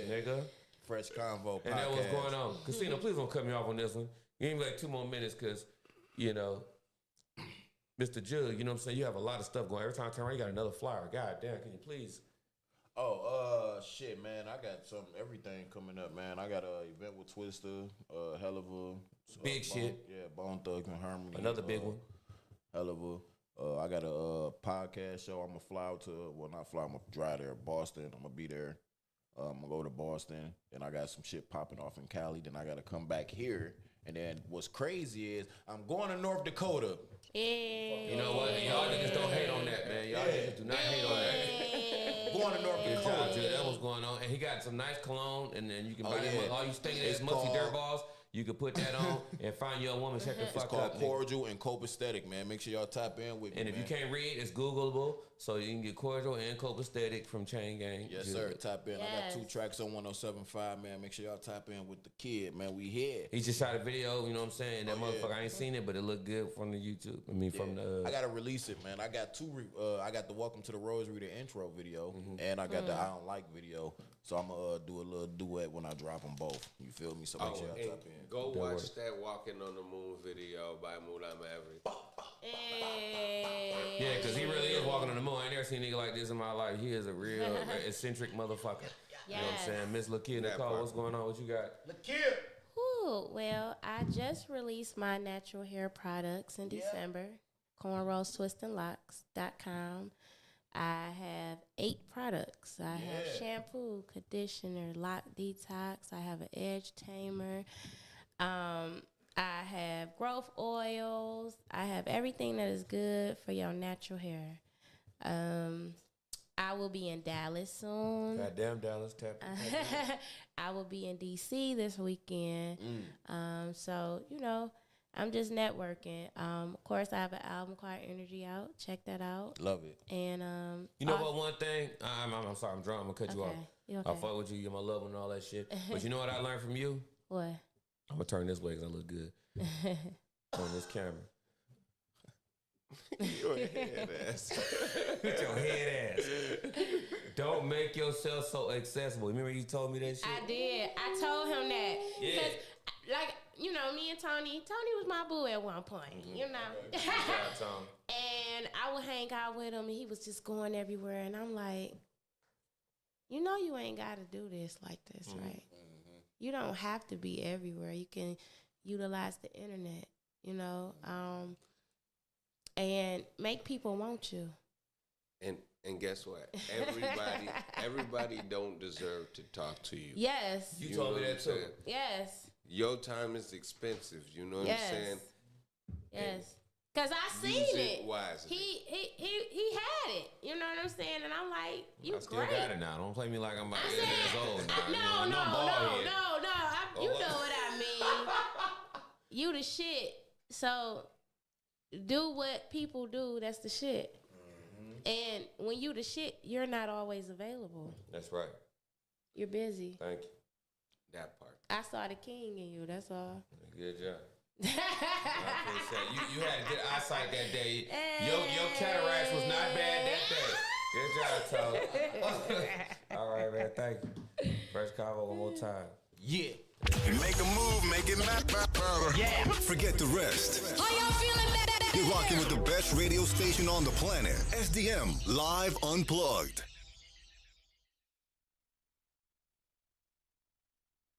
Speaker 1: Nigga.
Speaker 4: Fresh Convo podcast.
Speaker 1: And that was going on. Casino, please don't cut me off on this one. Give me like 2 more minutes, because, you know, Mr. Jug, you know what I'm saying? You have a lot of stuff going. Every time I turn around, you got another flyer. God damn, can you please?
Speaker 4: Oh, shit, man. I got everything coming up, man. I got an event with Twister, hell of a...
Speaker 1: Big shit.
Speaker 4: Yeah, Bone Thugs and Harmony.
Speaker 1: Another big one.
Speaker 4: Hell of a... I got a podcast show. I'm going to fly out to... Well, not fly. I'm going to drive there. Boston. I'm going to be there. I'm going to go to Boston. Then I got some shit popping off in Cali. Then I got to come back here. And then what's crazy is I'm going to North Dakota.
Speaker 1: You know what? Y'all niggas don't hate on that, man. Y'all niggas do not hate on that.
Speaker 4: Going to North Dakota.
Speaker 1: That was going on. And he got some nice cologne, and then you can buy that. All you stinking ass musty dirt balls, you can put that on and find your woman. Check the fuck
Speaker 4: It's called
Speaker 1: up.
Speaker 4: Cordial and Copacetic, man. Make sure y'all tap in with me.
Speaker 1: And if you can't read, it's Googleable, so you can get Cordial and Copacetic from Chain Gang.
Speaker 4: Yes, sir. Tap in. I got 2 tracks on 107.5, man. Make sure y'all tap in with the kid, man. We here.
Speaker 1: He just shot a video, you know what I'm saying? And that motherfucker, I ain't seen it, but it looked good from the YouTube. I mean, from the...
Speaker 4: I got to release it, man. I got 2... I got the Welcome to the Rosary, the intro video, and I got the I Don't Like video. So I'm going to do a little duet when I drop them both. You feel me? So make sure y'all tap in.
Speaker 3: Go watch that Walking on the Moon video by Moolah Maverick.
Speaker 1: Yeah, because he really is walking on the moon. I ain't never seen a nigga like this in my life. He is a real eccentric motherfucker. You know what I'm saying? Miss Lakia Nicole, what's going on? What you got?
Speaker 4: Lakia!
Speaker 2: Ooh, well, I just released my natural hair products in December. cornrowstwistandlocks.com. I have 8 products. I have shampoo, conditioner, lock detox. I have an edge tamer. I have growth oils. I have everything that is good for your natural hair. I will be in Dallas soon.
Speaker 1: Goddamn Dallas, tap.
Speaker 2: I will be in DC this weekend. So, you know, I'm just networking. Of course, I have an album called Energy out. Check that out.
Speaker 4: Love it.
Speaker 2: And
Speaker 1: you know what? One thing, I'm sorry, I'm drunk. I'm gonna cut you off.
Speaker 2: You okay?
Speaker 1: I'll fuck with you. You're my love and all that shit. But you know what I learned from you?
Speaker 2: What?
Speaker 1: I'm gonna turn this way because I look good on this camera.
Speaker 3: Your head ass.
Speaker 1: With your head ass. Don't make yourself so accessible. Remember you told me that shit?
Speaker 2: I did. I told him that.
Speaker 1: Yeah.
Speaker 2: Because, like, you know, me and Tony was my boo at one point, you know. And I would hang out with him, and he was just going everywhere. And I'm like, you know you ain't got to do this like this, right? You don't have to be everywhere. You can utilize the internet, you know, and make people want you.
Speaker 3: And guess what? Everybody don't deserve to talk to you.
Speaker 2: Yes.
Speaker 1: You told me that too.
Speaker 2: Yes.
Speaker 3: Your time is expensive. You know what I'm saying?
Speaker 2: Yes. Cause I seen
Speaker 3: Use
Speaker 2: it.
Speaker 3: wisely.
Speaker 2: He had it. You know what I'm saying? And I'm like, you
Speaker 1: I still
Speaker 2: great.
Speaker 1: got it now. Don't play me like I'm about
Speaker 2: I
Speaker 1: 8 years
Speaker 2: said,
Speaker 1: old now.
Speaker 2: no.
Speaker 1: You
Speaker 2: You know what I mean. You the shit. So do what people do. That's the shit. And when you the shit, you're not always available.
Speaker 1: That's right.
Speaker 2: You're busy.
Speaker 1: Thank you.
Speaker 3: That part.
Speaker 2: I saw the king in you. That's all.
Speaker 1: Good job. I appreciate it. You had good eyesight that day. Your cataracts was not bad that day. Good job, Toad. All right, man. Thank you. First Convo one more time.
Speaker 4: Yeah.
Speaker 5: Make a move, make it matter.
Speaker 4: Yeah.
Speaker 5: Forget the rest.
Speaker 6: How y'all feeling that?
Speaker 5: You're rocking with the best radio station on the planet. SDM Live Unplugged.